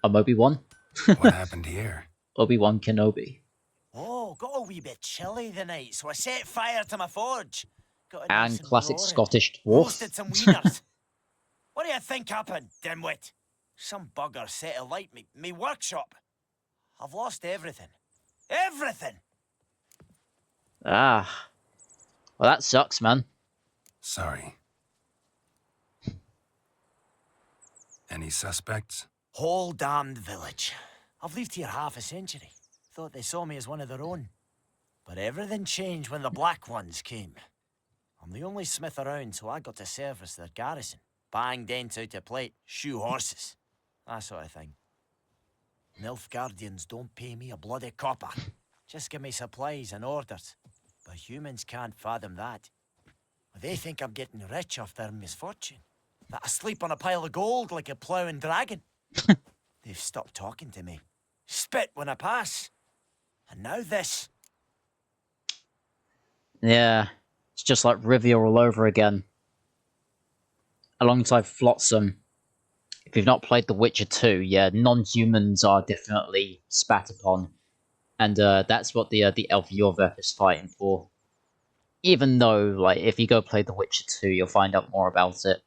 I'm Obi-Wan. What happened here? Obi-Wan Kenobi. Oh, got a wee bit chilly the night, so I set fire to my forge. Got it And nice classic roaring. Scottish Roasted dwarf. some wieners. What do you think happened, dimwit? Some bugger set alight me workshop. I've lost everything. Everything! Ah. Well, that sucks, man. Sorry. Any suspects? Whole damned village. I've lived here half a century. Thought they saw me as one of their own. But everything changed when the Black Ones came. I'm the only smith around, so I got to service their garrison. Bang dents out of plate, shoe horses. That sort of thing. Nilfgaardians don't pay me a bloody copper. Just give me supplies and orders. But humans can't fathom that. They think I'm getting rich off their misfortune. That I sleep on a pile of gold like a ploughing dragon. They've stopped talking to me. Spit when I pass. And now this. Yeah. It's just like Rivia all over again. Alongside Flotsam. If you've not played The Witcher 2, yeah, non-humans are definitely spat upon. And that's what the elf Yorveth is fighting for. Even though, like, if you go play The Witcher 2, you'll find out more about it.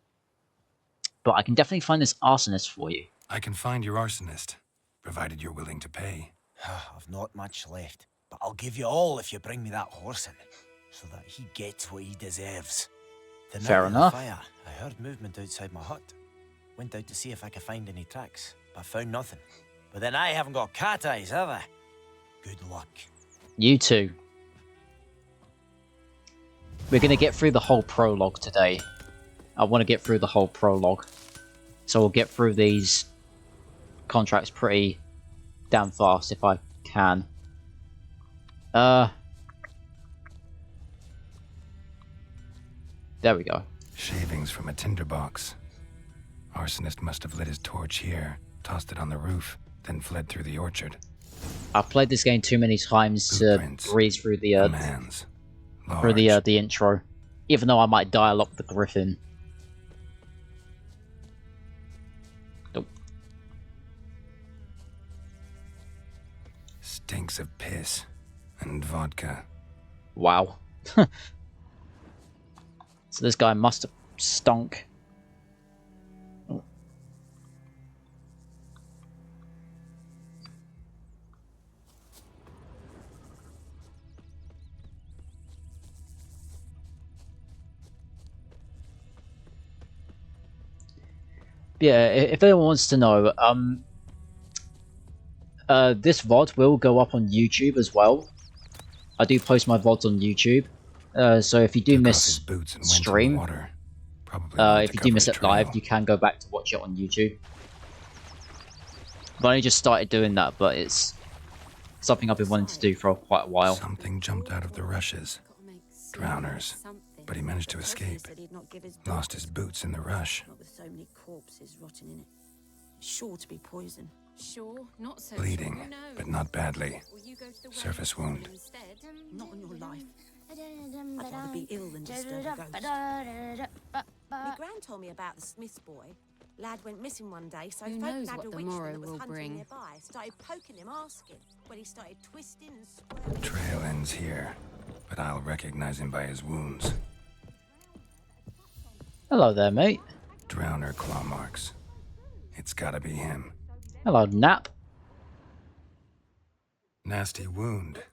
But I can definitely find this arsonist for you. I can find your arsonist, provided you're willing to pay. I've not much left, but I'll give you all if you bring me that horse in, so that he gets what he deserves. The night Fair of the enough. fire, I heard movement outside my hut. Went out to see if I could find any tracks, but found nothing. But then I haven't got cat eyes, have I? Good luck. You too. We're going to get through the whole prologue today. I want to get through the whole prologue. So we'll get through these contracts pretty damn fast if I can. There we go. Shavings from a tinderbox. Arsonist must have lit his torch here, tossed it on the roof, then fled through the orchard. I've played this game too many times to breeze through the the intro, even though I might dial up the griffin. Nope. Stinks of piss and vodka. Wow. So this guy must have stunk. Yeah, if anyone wants to know, this VOD will go up on YouTube as well. I do post my VODs on YouTube, so if you do miss stream, if you do miss it live, you can go back to watch it on YouTube. I've only just started doing that, but it's something I've been wanting to do for quite a while. Something jumped out of the rushes. Drowners. but he managed to escape. Said he'd not give his Lost his boots in the rush. Not with so many corpses rotting in it. It's sure to be poison. Sure, not so Bleeding, sure. Who knows? but not badly. Will you go to the Surface wound. instead? Not on your life. I'd rather be ill than disturb a ghost. My gran told me about the Smith's boy. Lad went missing one day, so Who folk knows nabbed what a the witchman morrow that was will hunting bring. nearby. Started poking him, asking. When he started twisting and squirming. Trail ends here, but I'll recognize him by his wounds. Hello there, mate. Drowner claw marks. It's gotta be him. Hello, Nap. Nasty wound.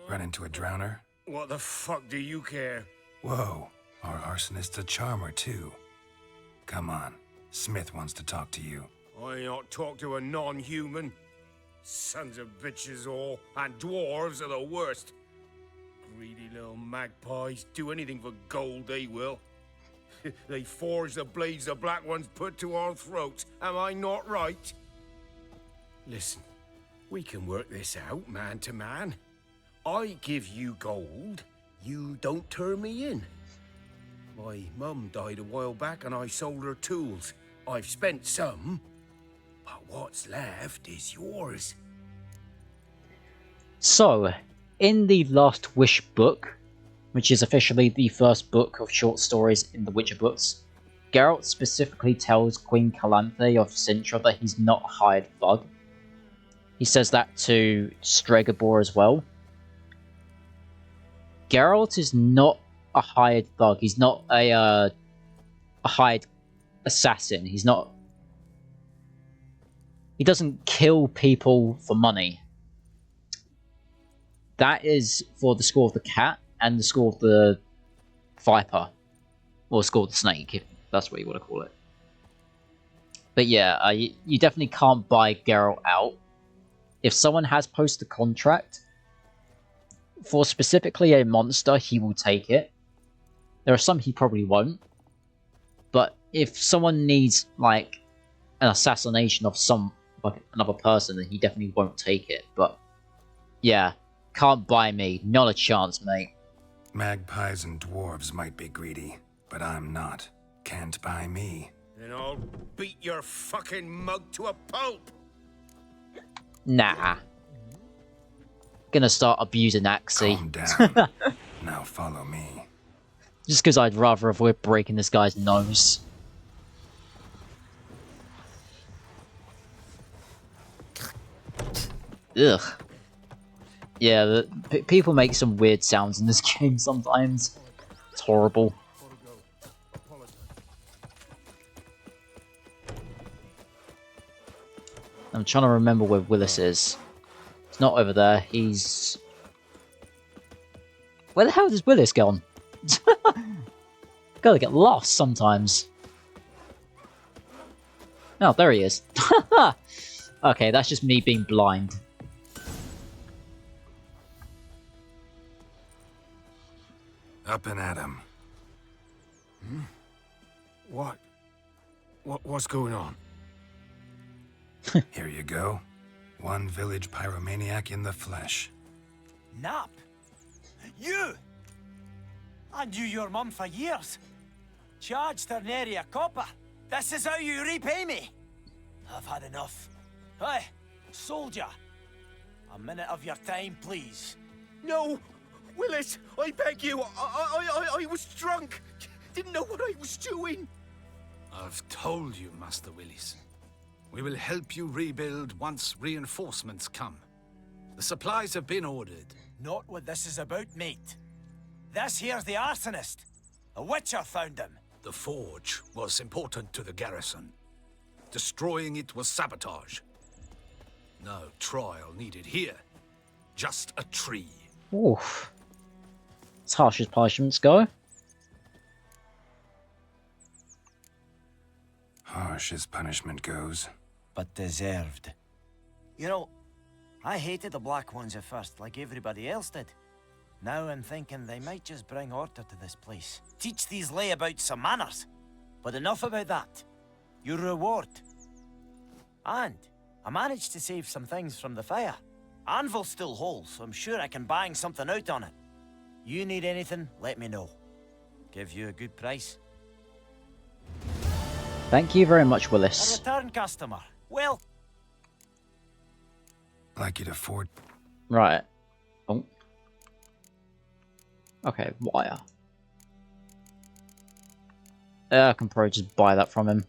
Run into a drowner? What the fuck do you care? Whoa, our arsonist's a charmer too. Come on, Smith wants to talk to you. I ain't not talk to a non-human. Sons of bitches all, and dwarves are the worst. Greedy little magpies, do anything for gold, they will. They forge the blades the Black Ones put to our throats, am I not right? Listen, we can work this out, man to man. I give you gold, you don't turn me in. My mum died a while back and I sold her tools. I've spent some, but what's left is yours. So, in the Last Wish book, which is officially the first book of short stories in the Witcher books, Geralt specifically tells Queen Calanthe of Cintra that he's not a hired thug. He says that to Stregobor as well. Geralt is not a hired thug. He's not a hired assassin. He doesn't kill people for money. That is for the School of the Cat and the School of the Viper. Or School of the Snake, if that's what you want to call it. But yeah, you definitely can't buy Geralt out. If someone has posted a contract for specifically a monster, he will take it. There are some he probably won't. But if someone needs, like, an assassination of another person, then he definitely won't take it. But, yeah, can't buy me. Not a chance, mate. Magpies and dwarves might be greedy, but I'm not. Can't buy me. Then I'll beat your fucking mug to a pulp! Nah. Gonna start abusing Axie. Calm down. Now follow me. Just because I'd rather avoid breaking this guy's nose. Ugh. Yeah, people make some weird sounds in this game sometimes. It's horrible. I'm trying to remember where Willis is. He's not over there. He's... Where the hell has Willis gone? Gotta get lost sometimes. Oh, there he is. Okay, that's just me being blind. Up and at him. What's going on? Here you go. One village pyromaniac in the flesh. Nap? You? I knew your mum for years. Charged her nary a copper. This is how you repay me. I've had enough. Hey, soldier. A minute of your time, please. No! Willis, I beg you, I was drunk. Didn't know what I was doing. I've told you, Master Willis. We will help you rebuild once reinforcements come. The supplies have been ordered. Not what this is about, mate. This here's the arsonist. A witcher found him. The forge was important to the garrison. Destroying it was sabotage. No trial needed here. Just a tree. Oof. As harsh as punishments go. Harsh as punishment goes. But deserved. You know, I hated the Black Ones at first, like everybody else did. Now I'm thinking they might just bring order to this place. Teach these layabouts some manners. But enough about that. Your reward. And I managed to save some things from the fire. Anvil's still whole, so I'm sure I can bang something out on it. You need anything, let me know. give you a good price. Thank you very much, A Willis. return customer. Well, Like you'd afford. Right. Oh. Okay, wire. Yeah, I can probably just buy that from him.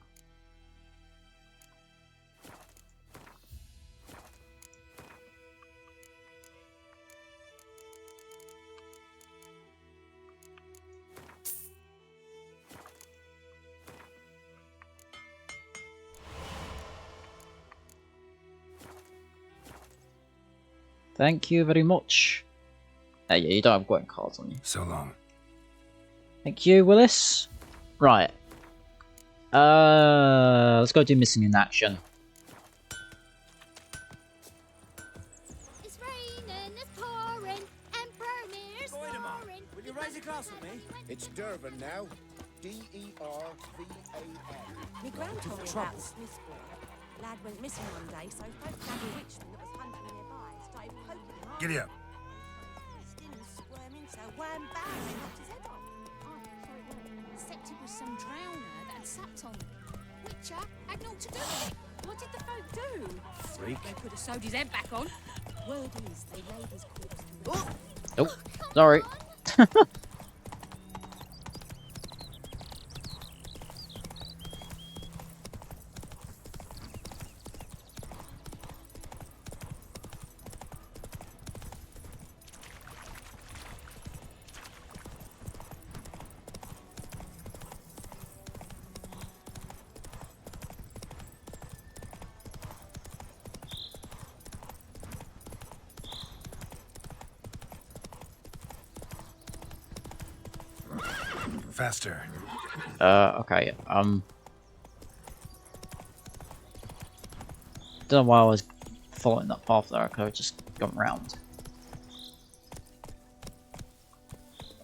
Thank you very much. Yeah, you don't have great cards on you. So long. Thank you, Willis. Right. Let's go do missing in action. It's raining, it's pouring, Emperor's roaring. Will you raise a glass with me? It's Dervan now. D-E-R-V-A-N. My gran told me about the Smith's boy. Lad went missing one day, so both Dad and Richmond that was hunting nearby started poking him hard. Giddy up. Twisting and squirming, so wham bam, they knocked his head off. Except it was some drowner that had supped on him. Witcher had naught to do with it. What did the folk do? Freak. They could have sewed his head back on. Word is, they laid his corpse to rest. Oh, sorry. Faster. Okay, don't know why I was following that path there, I could have just gone round.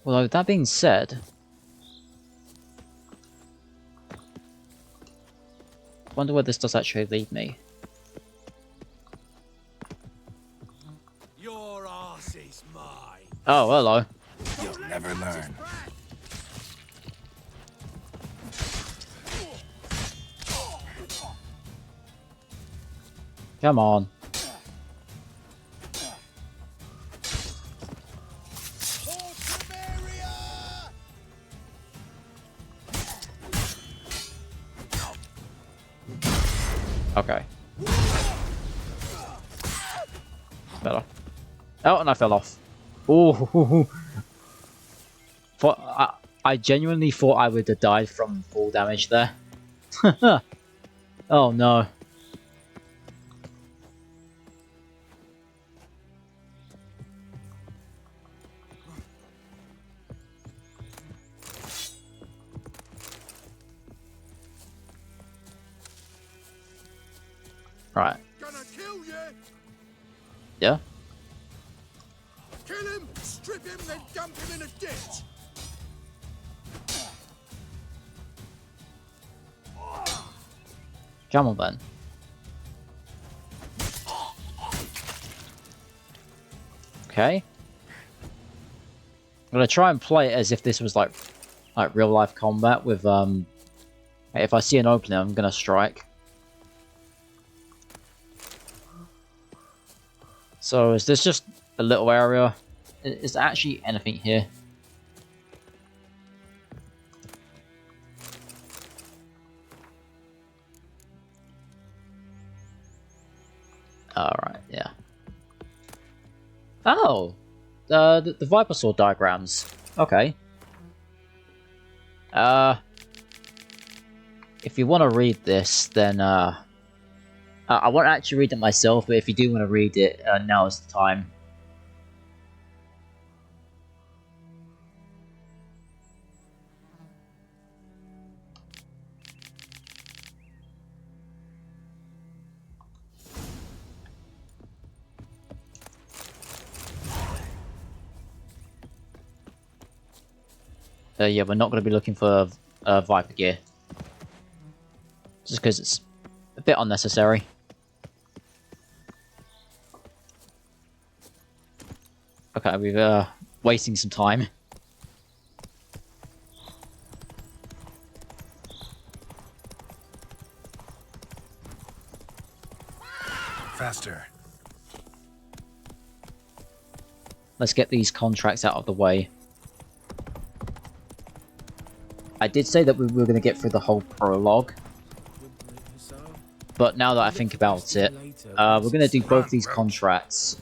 Although, that being said... I wonder where this does actually lead me. Your arse is mine. Oh, hello. You'll never learn. Come on. Okay. Better. Oh, and I fell off. Ooh. I genuinely thought I would have died from fall damage there. Oh no. Right. Gonna kill you! Yeah? Kill him, strip him, then dump him in a ditch! Come on then. Okay. I'm gonna try and play it as if this was like real life combat with if I see an opening I'm gonna strike. So is this just a little area? Is there actually anything here? Alright, yeah. Oh! The Viper Sword diagrams. Okay. If you want to read this, then I won't actually read it myself, but if you do want to read it, now is the time. Yeah, we're not going to be looking for Viper gear. Just because it's a bit unnecessary. Okay, we're wasting some time. Faster. Let's get these contracts out of the way. I did say that we were going to get through the whole prologue, but now that I think about it, we're going to do both these contracts,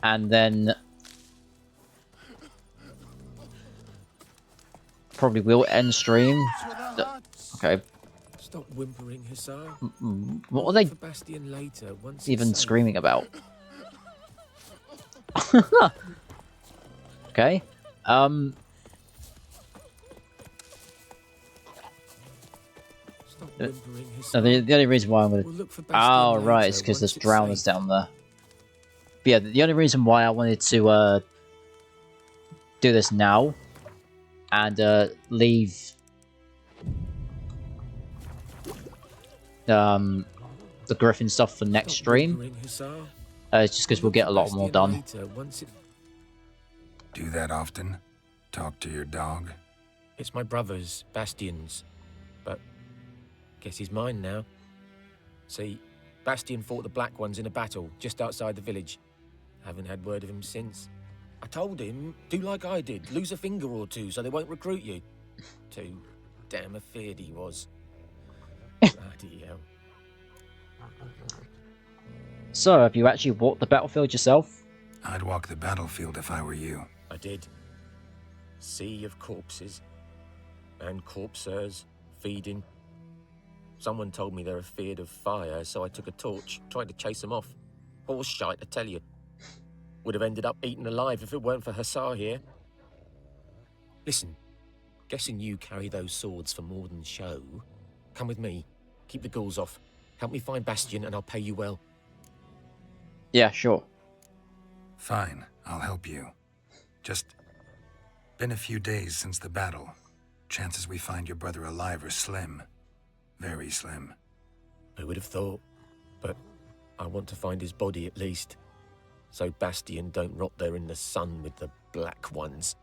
and then probably will end stream. Okay. Stop whimpering, Hussar. What are they For Bastion later, once even it's safe. screaming about? Okay. Stop whimpering, No, Hussar. the only reason why I'm gonna... We'll look for Bastion Oh, later, right, it's because once there's it's drowners safe. down there. But yeah, the only reason why I wanted to do this now and leave the Griffin stuff for next stream Whimpering, Hussar. is just because we'll get a lot more done. Later, once it... Do that often? Talk to your dog? It's my brother's, Bastion's, but guess he's mine now. See, Bastion fought the Black Ones in a battle just outside the village. Haven't had word of him since. I told him, do like I did, lose a finger or two so they won't recruit you. Too damn afeard he was. Bloody hell. So, have you actually walked the battlefield yourself? I'd walk the battlefield if I were you. I did. Sea of corpses. And corpsers, feeding. Someone told me they're afeard of fire, so I took a torch, tried to chase them off. Horse shite, I tell you. Would have ended up eaten alive if it weren't for Hussar here. Listen, guessing you carry those swords for more than show. Come with me. Keep the ghouls off. Help me find Bastion and I'll pay you well. Yeah, sure. Fine, I'll help you. Just been a few days since the battle. Chances we find your brother alive are slim. Very slim. I would have thought, but I want to find his body at least. So Bastion don't rot there in the sun with the Black Ones.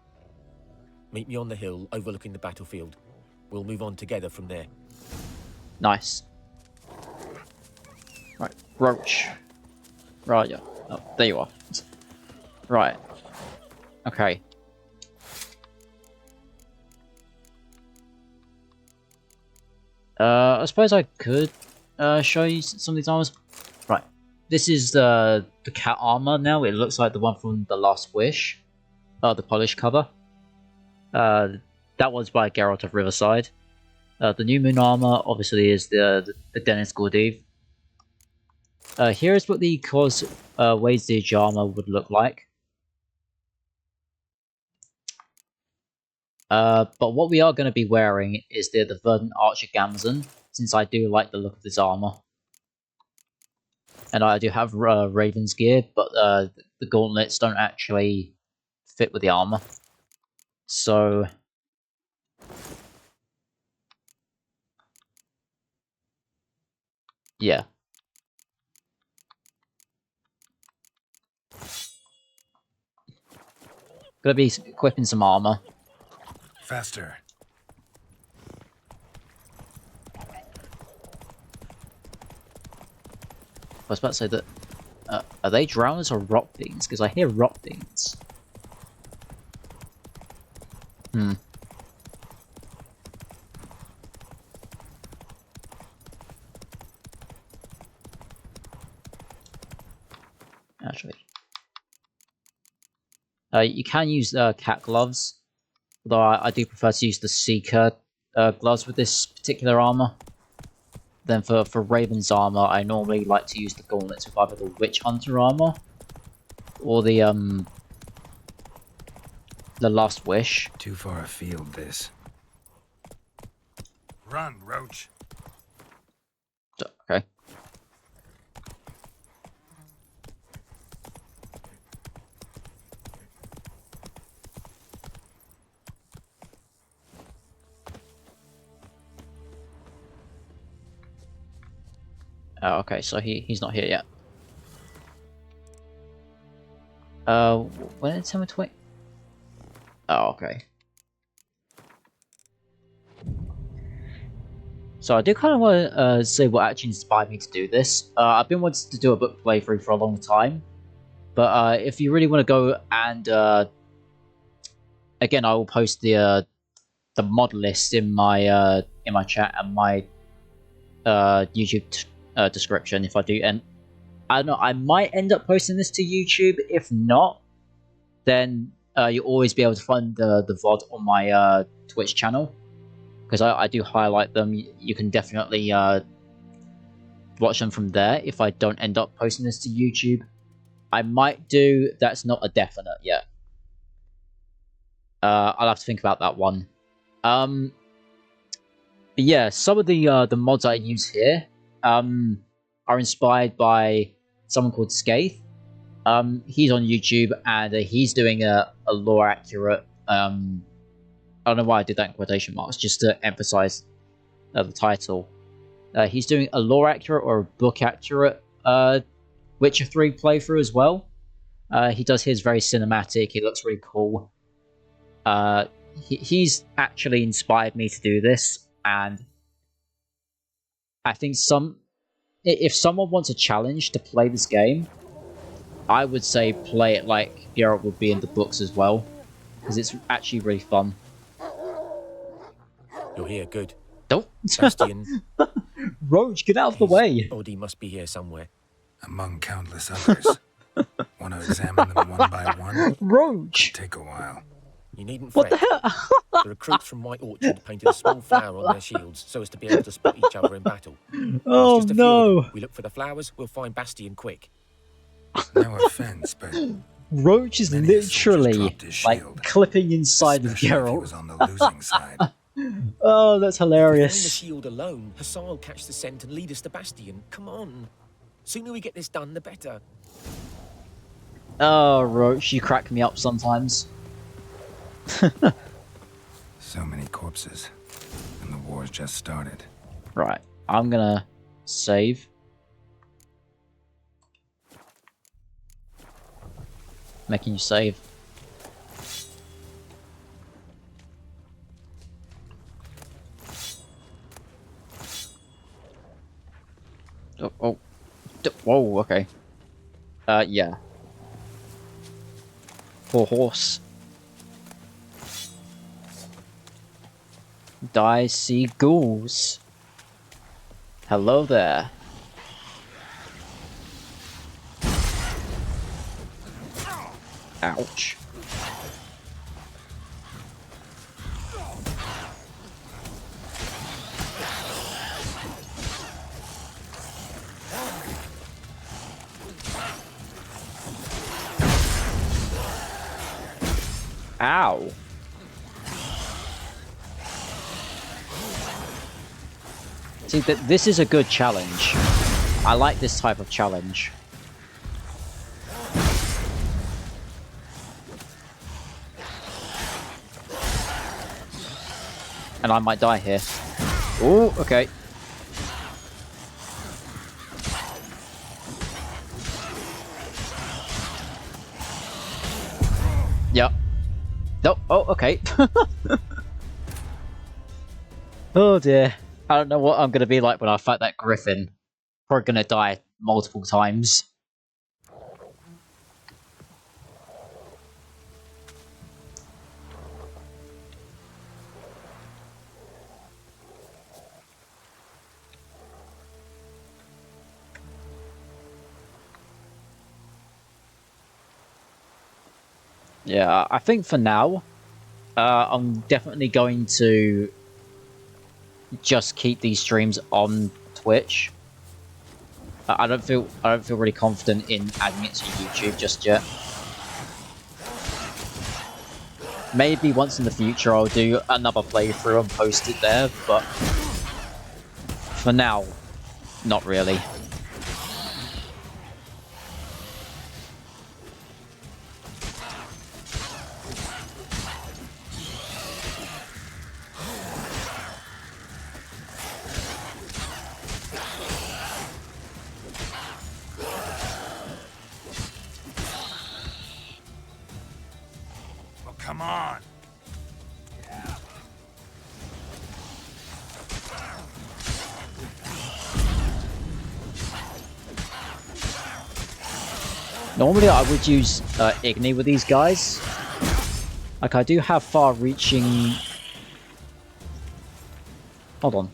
Meet me on the hill overlooking the battlefield. We'll move on together from there. Nice. Right, Roach. Right, yeah. Oh, there you are. Right. Okay. I suppose I could show you some of these armors. Right. This is the cat armor now. It looks like the one from The Last Wish. The polished cover. That was by Geralt of Riverside. The New Moon armor obviously is the Dennis Gordiv. Here is what the Cos Wastage armor would look like. But what we are going to be wearing is the Verdant Archer Gamzon, since I do like the look of this armor. And I do have Raven's gear, but the gauntlets don't actually fit with the armor. So... yeah. Gonna be equipping some armor. Faster. I was about to say that... are they drowners or rot fiends? Because I hear rot fiends. Hmm. Actually. You can use cat gloves. Although I do prefer to use the Seeker gloves with this particular armor. Then for Raven's armor, I normally like to use the gauntlets with either the Witch Hunter armor or the Last Wish. Too far afield, this. Run, Roach. Okay. Oh, okay, so he's not here yet. When did someone tweet? Oh, okay. So I do kind of want to say what actually inspired me to do this. I've been wanting to do a book playthrough for a long time, but if you really want to go and again, I will post the mod list in my chat and my YouTube description if I do. And I don't know, I might end up posting this to YouTube. If not, then you'll always be able to find the VOD on my Twitch channel, because I do highlight them. You can definitely watch them from there if I don't end up posting this to YouTube. I might do, that's not a definite yet. I'll have to think about that one. But yeah, some of the mods I use here are inspired by someone called Scathe. He's on YouTube and he's doing a lore accurate. I don't know why I did that in quotation marks, just to emphasize the title. He's doing a lore accurate or a book accurate Witcher 3 playthrough as well. He does his very cinematic. He looks really cool. He's actually inspired me to do this, and I think if someone wants a challenge to play this game, I would say play it like Geralt would be in the books as well, because it's actually really fun. You're here, good. Don't. Bastian. Roach, get out of the way. Oddie must be here somewhere. Among countless others. Want to examine them one by one? Roach! Take a while. You needn't What fret. the hell? The recruits from White Orchard painted a small flower on their shields so as to be able to spot each other in battle. Oh There's just a few of no! them. We look for the flowers, we'll find Bastian quick. No offense, but Roach is literally dropped his like shield, clipping inside of especially if he Geralt. was on the losing side. Oh, that's If we find the hilarious. shield alone, Hassan will catch the scent and lead us to Bastian. Come on. Sooner we get this done, the better. Oh, Roach, you crack me up sometimes. So many corpses, and the war's just started. Right, I'm gonna save. Making you save. Oh. Whoa, okay. Yeah. Poor horse. Die see ghouls. Hello there. Ouch. Ow. See, this is a good challenge. I like this type of challenge. And I might die here. Oh, okay. Yep. No, oh, okay. Oh dear. I don't know what I'm going to be like when I fight that griffin. Probably going to die multiple times. Yeah, I think for now, I'm definitely going to just keep these streams on Twitch. I don't feel really confident in adding it to YouTube just yet. Maybe once in the future I'll do another playthrough and post it there, but for now, not really. Come on. Normally I would use Igni with these guys. Like, I do have far-reaching... Hold on.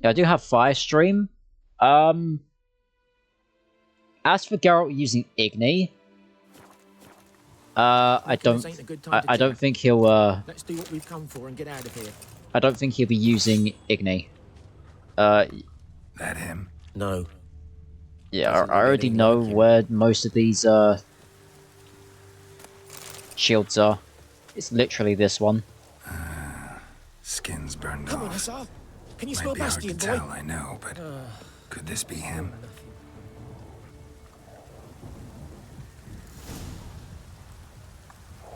Yeah, I do have Fire Stream. As for Geralt using Igni, I don't think he'll Let's do what we've come for and get out of here. I don't think he'll be using Igni. That him? No. Yeah, I already know where most of these shields are. It's literally this one. Skin's burned Come on, off. Hussar. Can you Might smell be hard Bastion, to boy? tell, I know, but could this be him?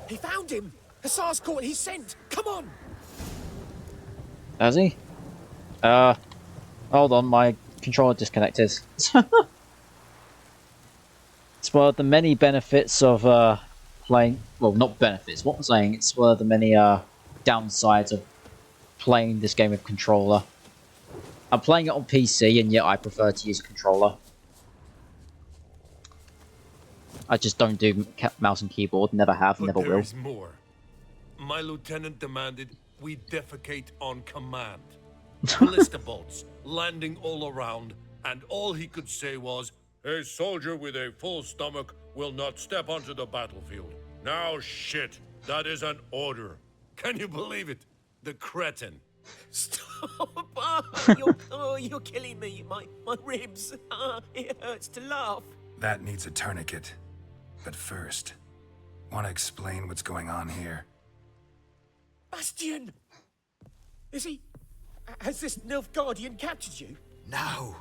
He found him! Hussar's caught his scent! Come on! Has he? Hold on, my controller disconnected. It's one of the many benefits of playing... Well, not benefits, what I'm saying, it's one of the many downsides of playing this game with controller. I'm playing it on PC, and yet I prefer to use a controller. I just don't do mouse and keyboard, never have, never will. There is more. My lieutenant demanded we defecate on command. Ballista bolts landing all around, and all he could say was, "A soldier with a full stomach will not step onto the battlefield." Now shit, that is an order. Can you believe it? The cretin. Stop! You're killing me. My ribs. It hurts to laugh. That needs a tourniquet. But first, want to explain what's going on here? Bastion! Is he... Has this Nilfgaardian captured you? No.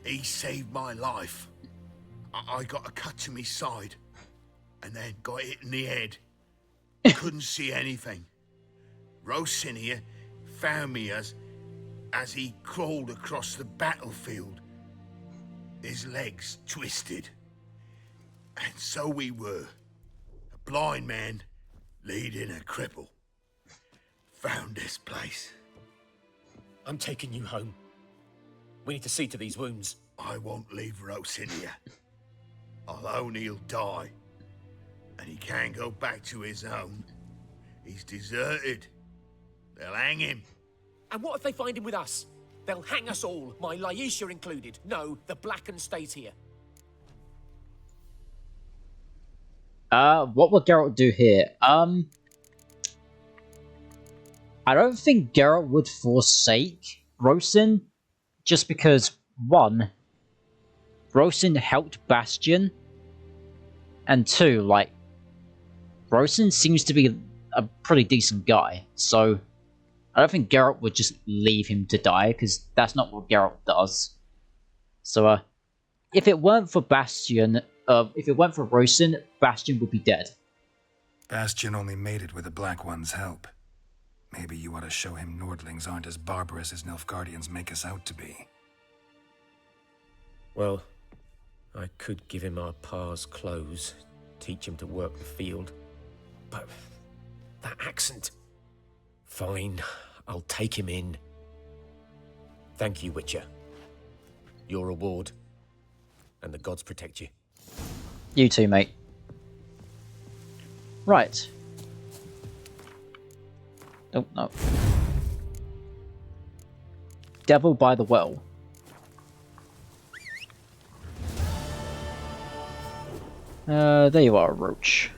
He saved my life. I got a cut to my side, and then got hit in the head. Couldn't see anything. Rosin here found me as he crawled across the battlefield. His legs twisted. And so we were. A blind man leading a cripple. Found this place. I'm taking you home. We need to see to these wounds. I won't leave Rosin here. Alone he'll die. And he can't go back to his own. He's deserted. They'll hang him. And what if they find him with us? They'll hang us all, my Laisha included. No, the Blacken stays here. What will Geralt do here? I don't think Geralt would forsake Rosin, just because, one, Rosin helped Bastion, and two, like, Rosin seems to be a pretty decent guy, so I don't think Geralt would just leave him to die, because that's not what Geralt does. So, if it weren't for Bastion, if it weren't for Rosin, Bastion would be dead. Bastion only made it with the Black One's help. Maybe you ought to show him Nordlings aren't as barbarous as Nilfgaardians make us out to be. Well, I could give him our pa's clothes, teach him to work the field. But that accent... Fine, I'll take him in. Thank you, Witcher. Your reward. And the gods protect you. You too, mate. Right. Oh, no. Devil by the Well. There you are, Roach.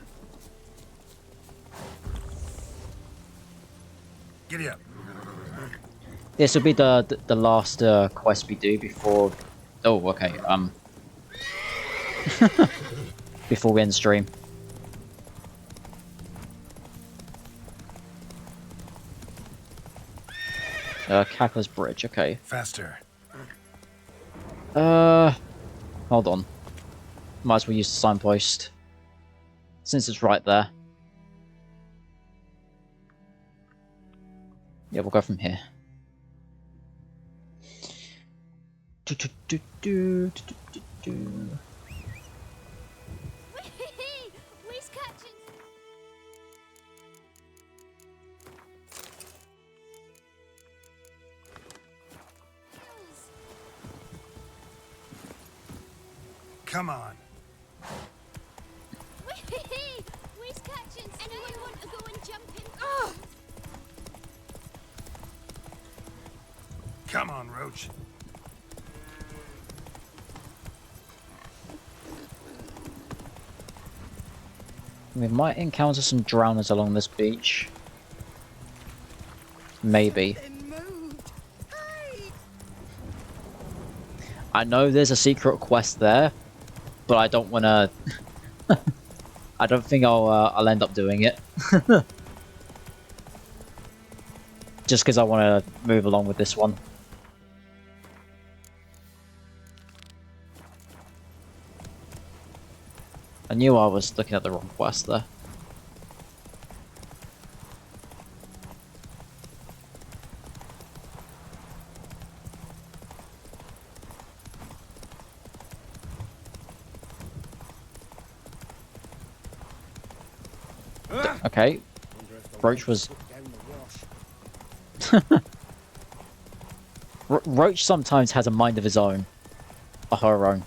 Giddy up. This will be the last quest we do before... Oh, okay, before we end stream. Kappa's Bridge, okay. Faster. Hold on. Might as well use the signpost, since it's right there. Yeah, we'll go from here. We's catching. Come on. Where's catching? Anyone want to go and jump in? Oh! Come on, Roach. We might encounter some drowners along this beach. Maybe. I know there's a secret quest there, but I don't want to. I don't think I'll end up doing it. Just because I want to move along with this one. I knew I was looking at the wrong quest there. Okay. Roach was... Roach sometimes has a mind of his own. Or her own.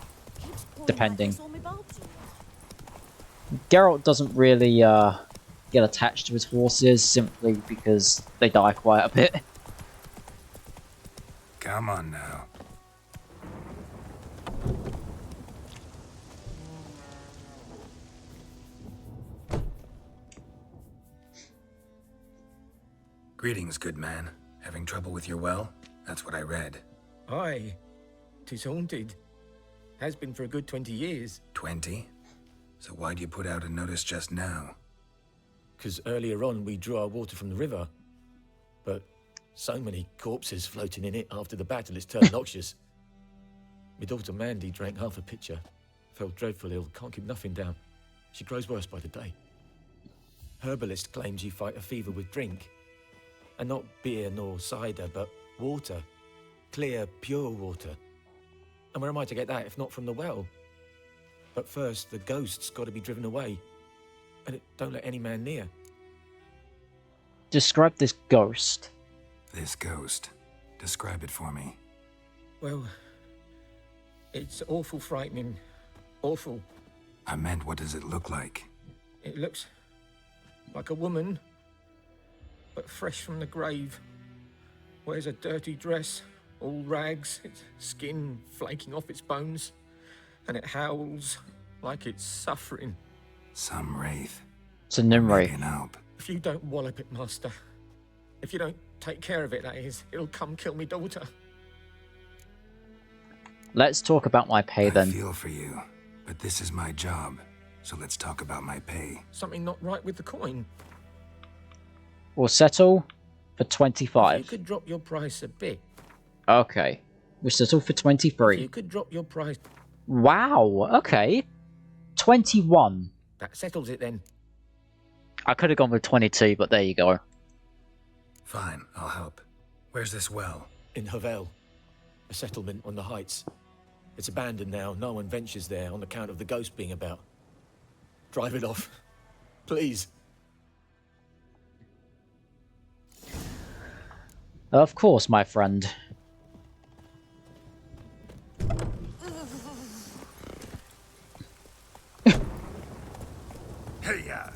Depending. Geralt doesn't really get attached to his horses simply because they die quite a bit. Come on now. Greetings, good man. Having trouble with your well? That's what I read. Aye. 'Tis haunted. Has been for a good 20 years. 20? So why'd you put out a notice just now? 'Cause earlier on we drew our water from the river. But so many corpses floating in it after the battle, it's turned noxious. My daughter Mandy drank half a pitcher. Fell dreadful ill, can't keep nothing down. She grows worse by the day. Herbalist claims you fight a fever with drink. And not beer nor cider, but water. Clear, pure water. And where am I to get that if not from the well? But first, the ghost's got to be driven away. And it don't let any man near. Describe this ghost. This ghost. Describe it for me. Well, it's awful frightening. Awful. I meant, what does it look like? It looks like a woman, but fresh from the grave. Wears a dirty dress, all rags, its skin flaking off its bones, and it howls like it's suffering. Some wraith. It's a Nimwraith. An Alp. If you don't wallop it, Master, if you don't take care of it, that is, it'll come kill me daughter. Let's talk about my pay then. I feel for you, but this is my job, so let's talk about my pay. Something not right with the coin. We'll settle for 25. You could drop your price a bit. Okay. We'll settle for 23. You could drop your price. Wow, okay. 21. That settles it then. I could have gone with 22, but there you go. Fine, I'll help. Where's this well? In Havel. A settlement on the heights. It's abandoned now. No one ventures there on account of the ghost being about. Drive it off. Please. Of course, my friend. Hey-ya!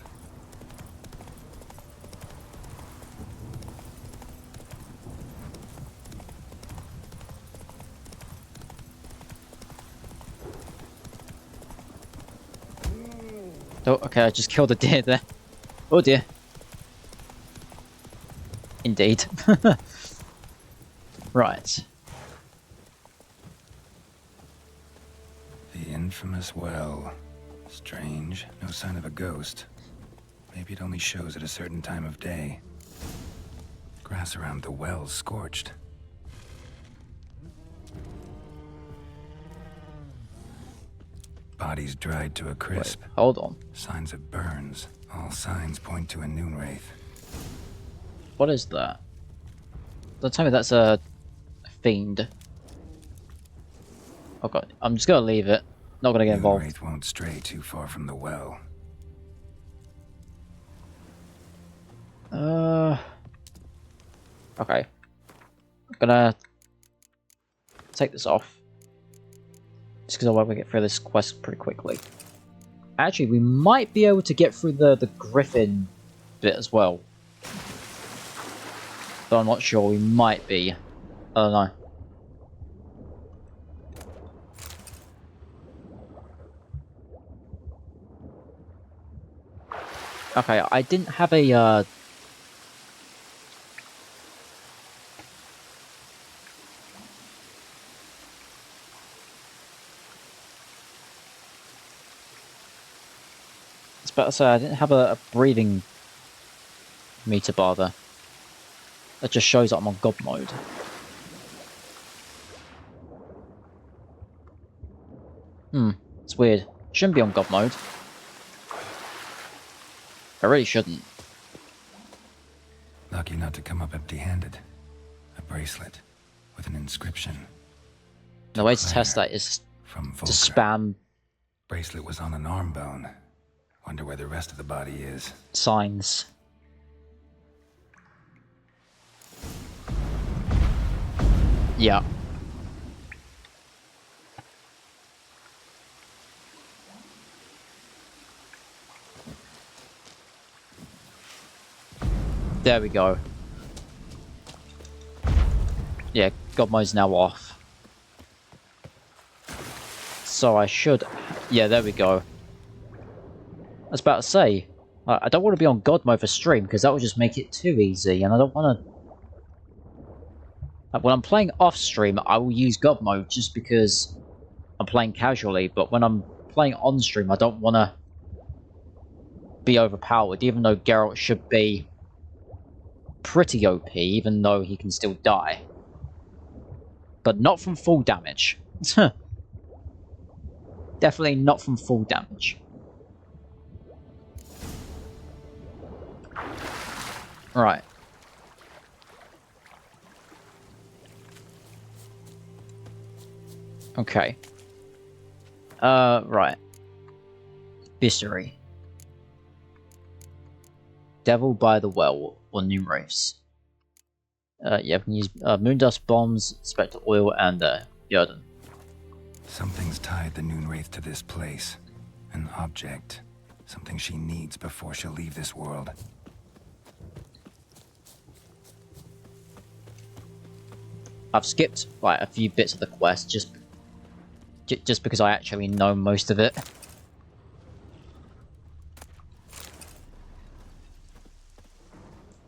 Oh, okay, I just killed a deer there. Oh dear. Indeed. Right. The infamous well. Strange. No sign of a ghost. Maybe it only shows at a certain time of day. Grass around the well's scorched. Bodies dried to a crisp. Wait, hold on. Signs of burns. All signs point to a Noonwraith. What is that? Don't tell me that's a fiend. Oh god, I'm just gonna leave it. Not gonna get involved. Noonwraith won't stray too far from the well. Okay. I'm gonna take this off. Just because I want to get through this quest pretty quickly. Actually, we might be able to get through the Griffin bit as well. But I'm not sure, we might be. I don't know. Okay, I didn't have a I was about to say, I didn't have a breathing meter bar there. It just shows that I'm on God mode. It's weird. Shouldn't be on God mode. I really shouldn't. Lucky not to come up empty-handed. A bracelet with an inscription. The way to test that is to spam. Bracelet was on an arm bone. Wonder where the rest of the body is. Signs. Yeah. There we go. Yeah, God mode's now off. So I should... Yeah, there we go. I was about to say, I don't want to be on God mode for stream, because that would just make it too easy, and I don't want to... When I'm playing off stream, I will use God mode just because I'm playing casually, but when I'm playing on stream, I don't want to be overpowered, even though Geralt should be pretty OP, even though he can still die. But not from full damage. Definitely not from full damage. Right. Okay. Right. Viscery. Devil by the Well, or Numerous. Yeah, you can use Moondust Bombs, Spectre Oil, and Yrden. Something's tied the Noonwraith to this place. An object. Something she needs before she'll leave this world. I've skipped like a few bits of the quest just because I actually know most of it.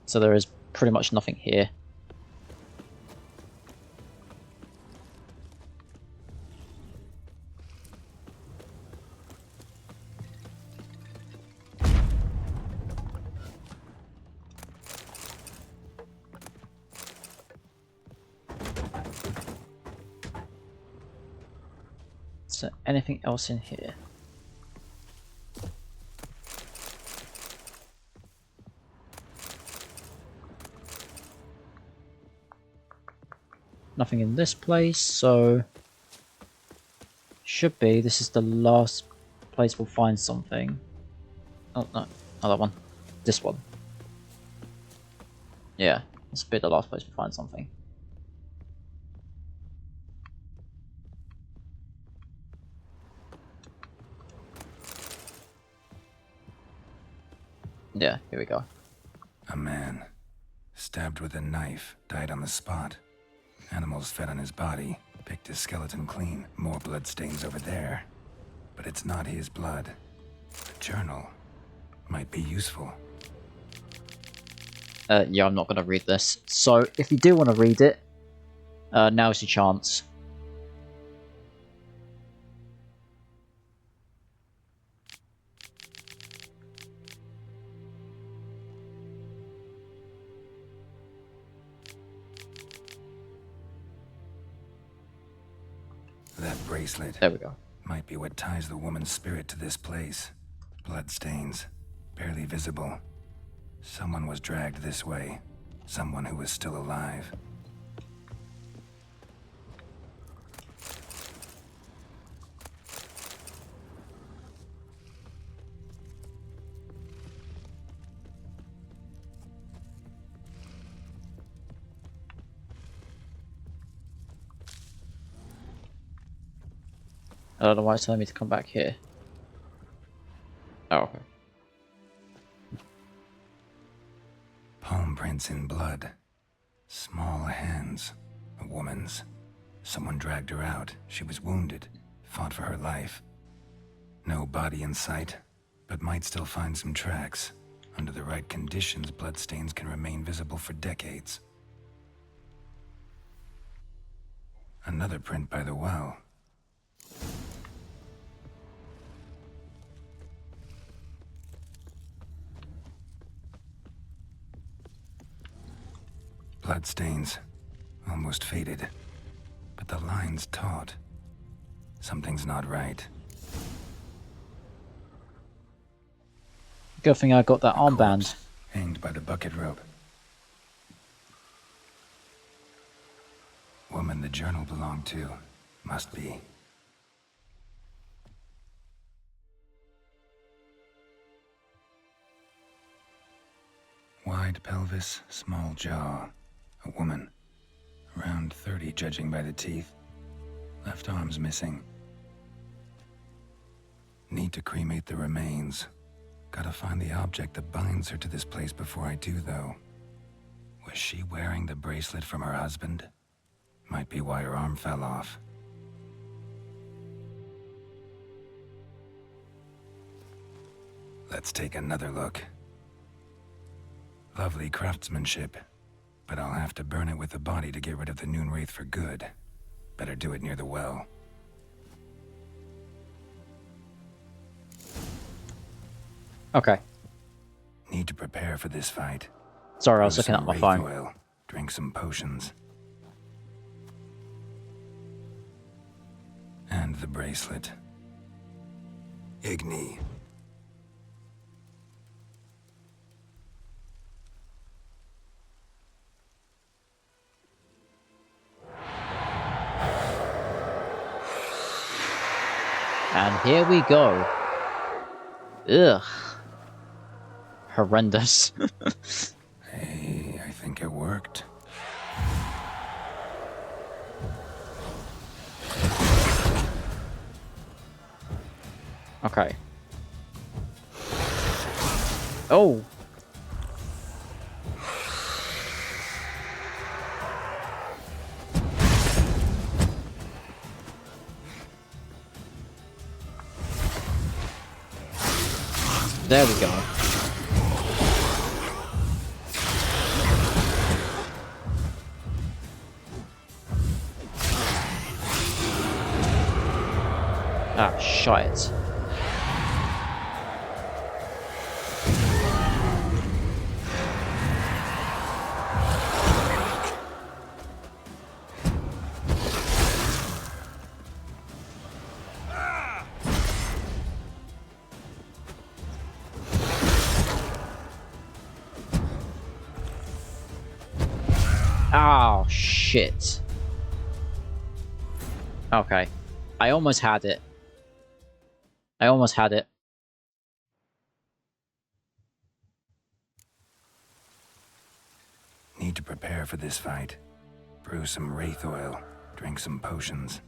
So there is pretty much nothing here. So anything else in here? Nothing in this place, so should be this is the last place we'll find something. Oh no, not that one. This one. Yeah, this will be the last place we find something. Yeah, here we go. A man. Stabbed with a knife, died on the spot. Animals fed on his body, picked his skeleton clean. More bloodstains over there. But it's not his blood. A journal. Might be useful. Yeah, I'm not going to read this. So, if you do want to read it, now's your chance. That bracelet. There we go. Might be what ties the woman's spirit to this place. Bloodstains. Barely visible. Someone was dragged this way. Someone who was still alive. I don't know why it's telling me to come back here. Oh, okay. Palm prints in blood. Small hands. A woman's. Someone dragged her out. She was wounded. Fought for her life. No body in sight, but might still find some tracks. Under the right conditions, bloodstains can remain visible for decades. Another print by the well. Bloodstains. Almost faded. But the line's taut. Something's not right. Good thing I got that armband. Hanged by the bucket rope. Woman the journal belonged to. Must be. Wide pelvis, small jaw. A woman. Around 30, judging by the teeth. Left arm's missing. Need to cremate the remains. Gotta find the object that binds her to this place before I do, though. Was she wearing the bracelet from her husband? Might be why her arm fell off. Let's take another look. Lovely craftsmanship, but I'll have to burn it with the body to get rid of the Noon Wraith for good. Better do it near the well. Okay. Need to prepare for this fight. Sorry, I was Brew looking at some my wraith phone. Oil, drink some potions. And the bracelet. Igni. And here we go. Ugh. Horrendous. Hey, I think it worked. Okay. Oh. There we go. Ah, shite. Oh, shit. Okay. I almost had it. I almost had it. Need to prepare for this fight. Brew some wraith oil, drink some potions.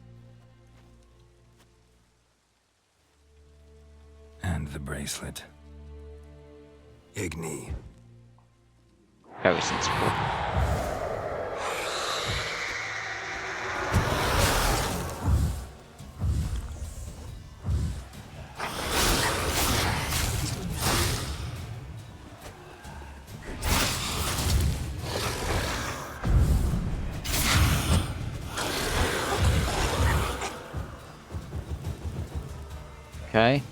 And the bracelet. Igni. Very sensible. Okay.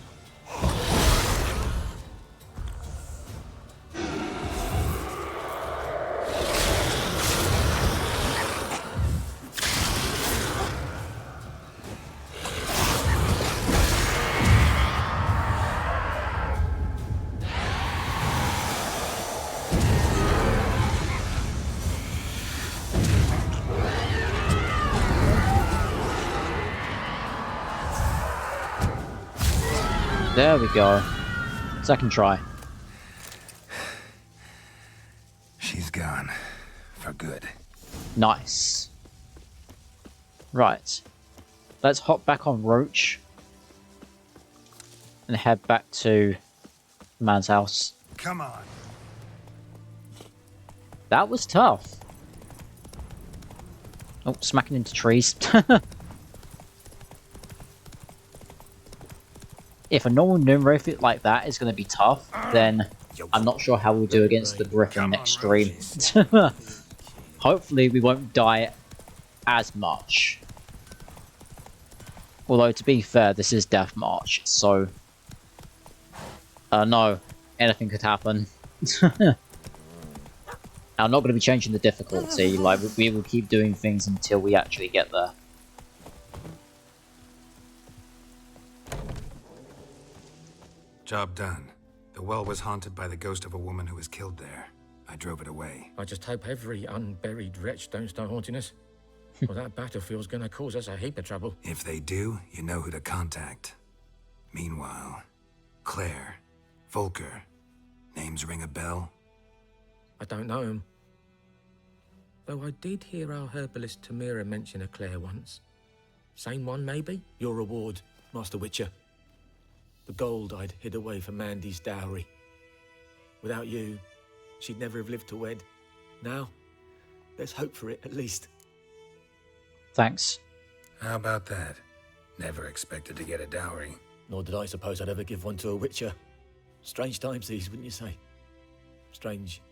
There we go. Second try. She's gone. For good. Nice. Right. Let's hop back on Roach and head back to the man's house. Come on. That was tough. Oh, smacking into trees. If a normal Nunrith like that is going to be tough, then I'm not sure how we'll do against the Griffin next stream. Hopefully we won't die as much. Although, to be fair, this is Death March, so... no, anything could happen. I'm not going to be changing the difficulty, like, we will keep doing things until we actually get there. Job done. The well was haunted by the ghost of a woman who was killed there. I drove it away. I just hope every unburied wretch don't start haunting us. Well, that battlefield's gonna cause us a heap of trouble. If they do, you know who to contact. Meanwhile, Claire, Volker, names ring a bell? I don't know him. Though I did hear our herbalist Tamira mention a Claire once. Same one, maybe? Your reward, Master Witcher. The gold I'd hid away for Mandy's dowry. Without you, she'd never have lived to wed. Now, there's hope for it, at least. Thanks. How about that? Never expected to get a dowry. Nor did I suppose I'd ever give one to a Witcher. Strange times these, wouldn't you say? Strange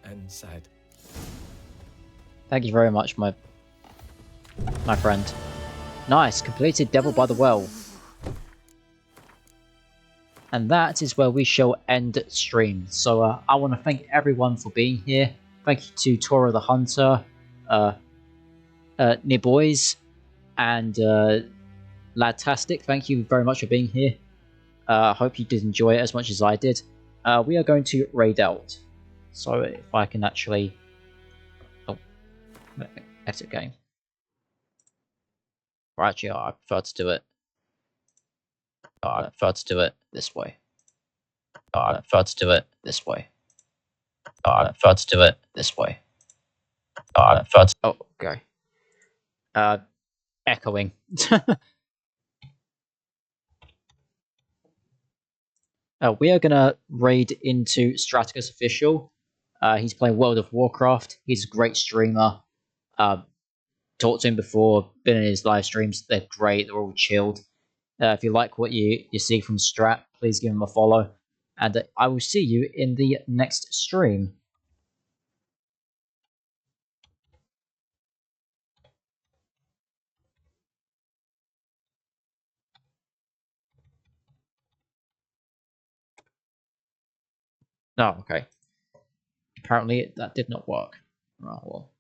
and sad. Thank you very much, my friend. Nice, completed Devil by the Well. And that is where we shall end stream. So I want to thank everyone for being here. Thank you to Tora the Hunter, Niboys, and Ladtastic. Thank you very much for being here. I hope you did enjoy it as much as I did. We are going to raid out. So if I can actually... Oh, exit game. Or actually, I prefer to do it. I prefer to do it this way. I prefer to do it this way. I prefer to do it this way. I prefer to... Oh, okay. Echoing. We are gonna raid into Strategos Official. He's playing World of Warcraft. He's a great streamer. Talked to him before, been in his live streams. They're great, they're all chilled. If you like what you see from Strat, please give him a follow. And I will see you in the next stream. Oh, okay. Apparently that did not work. Oh, well.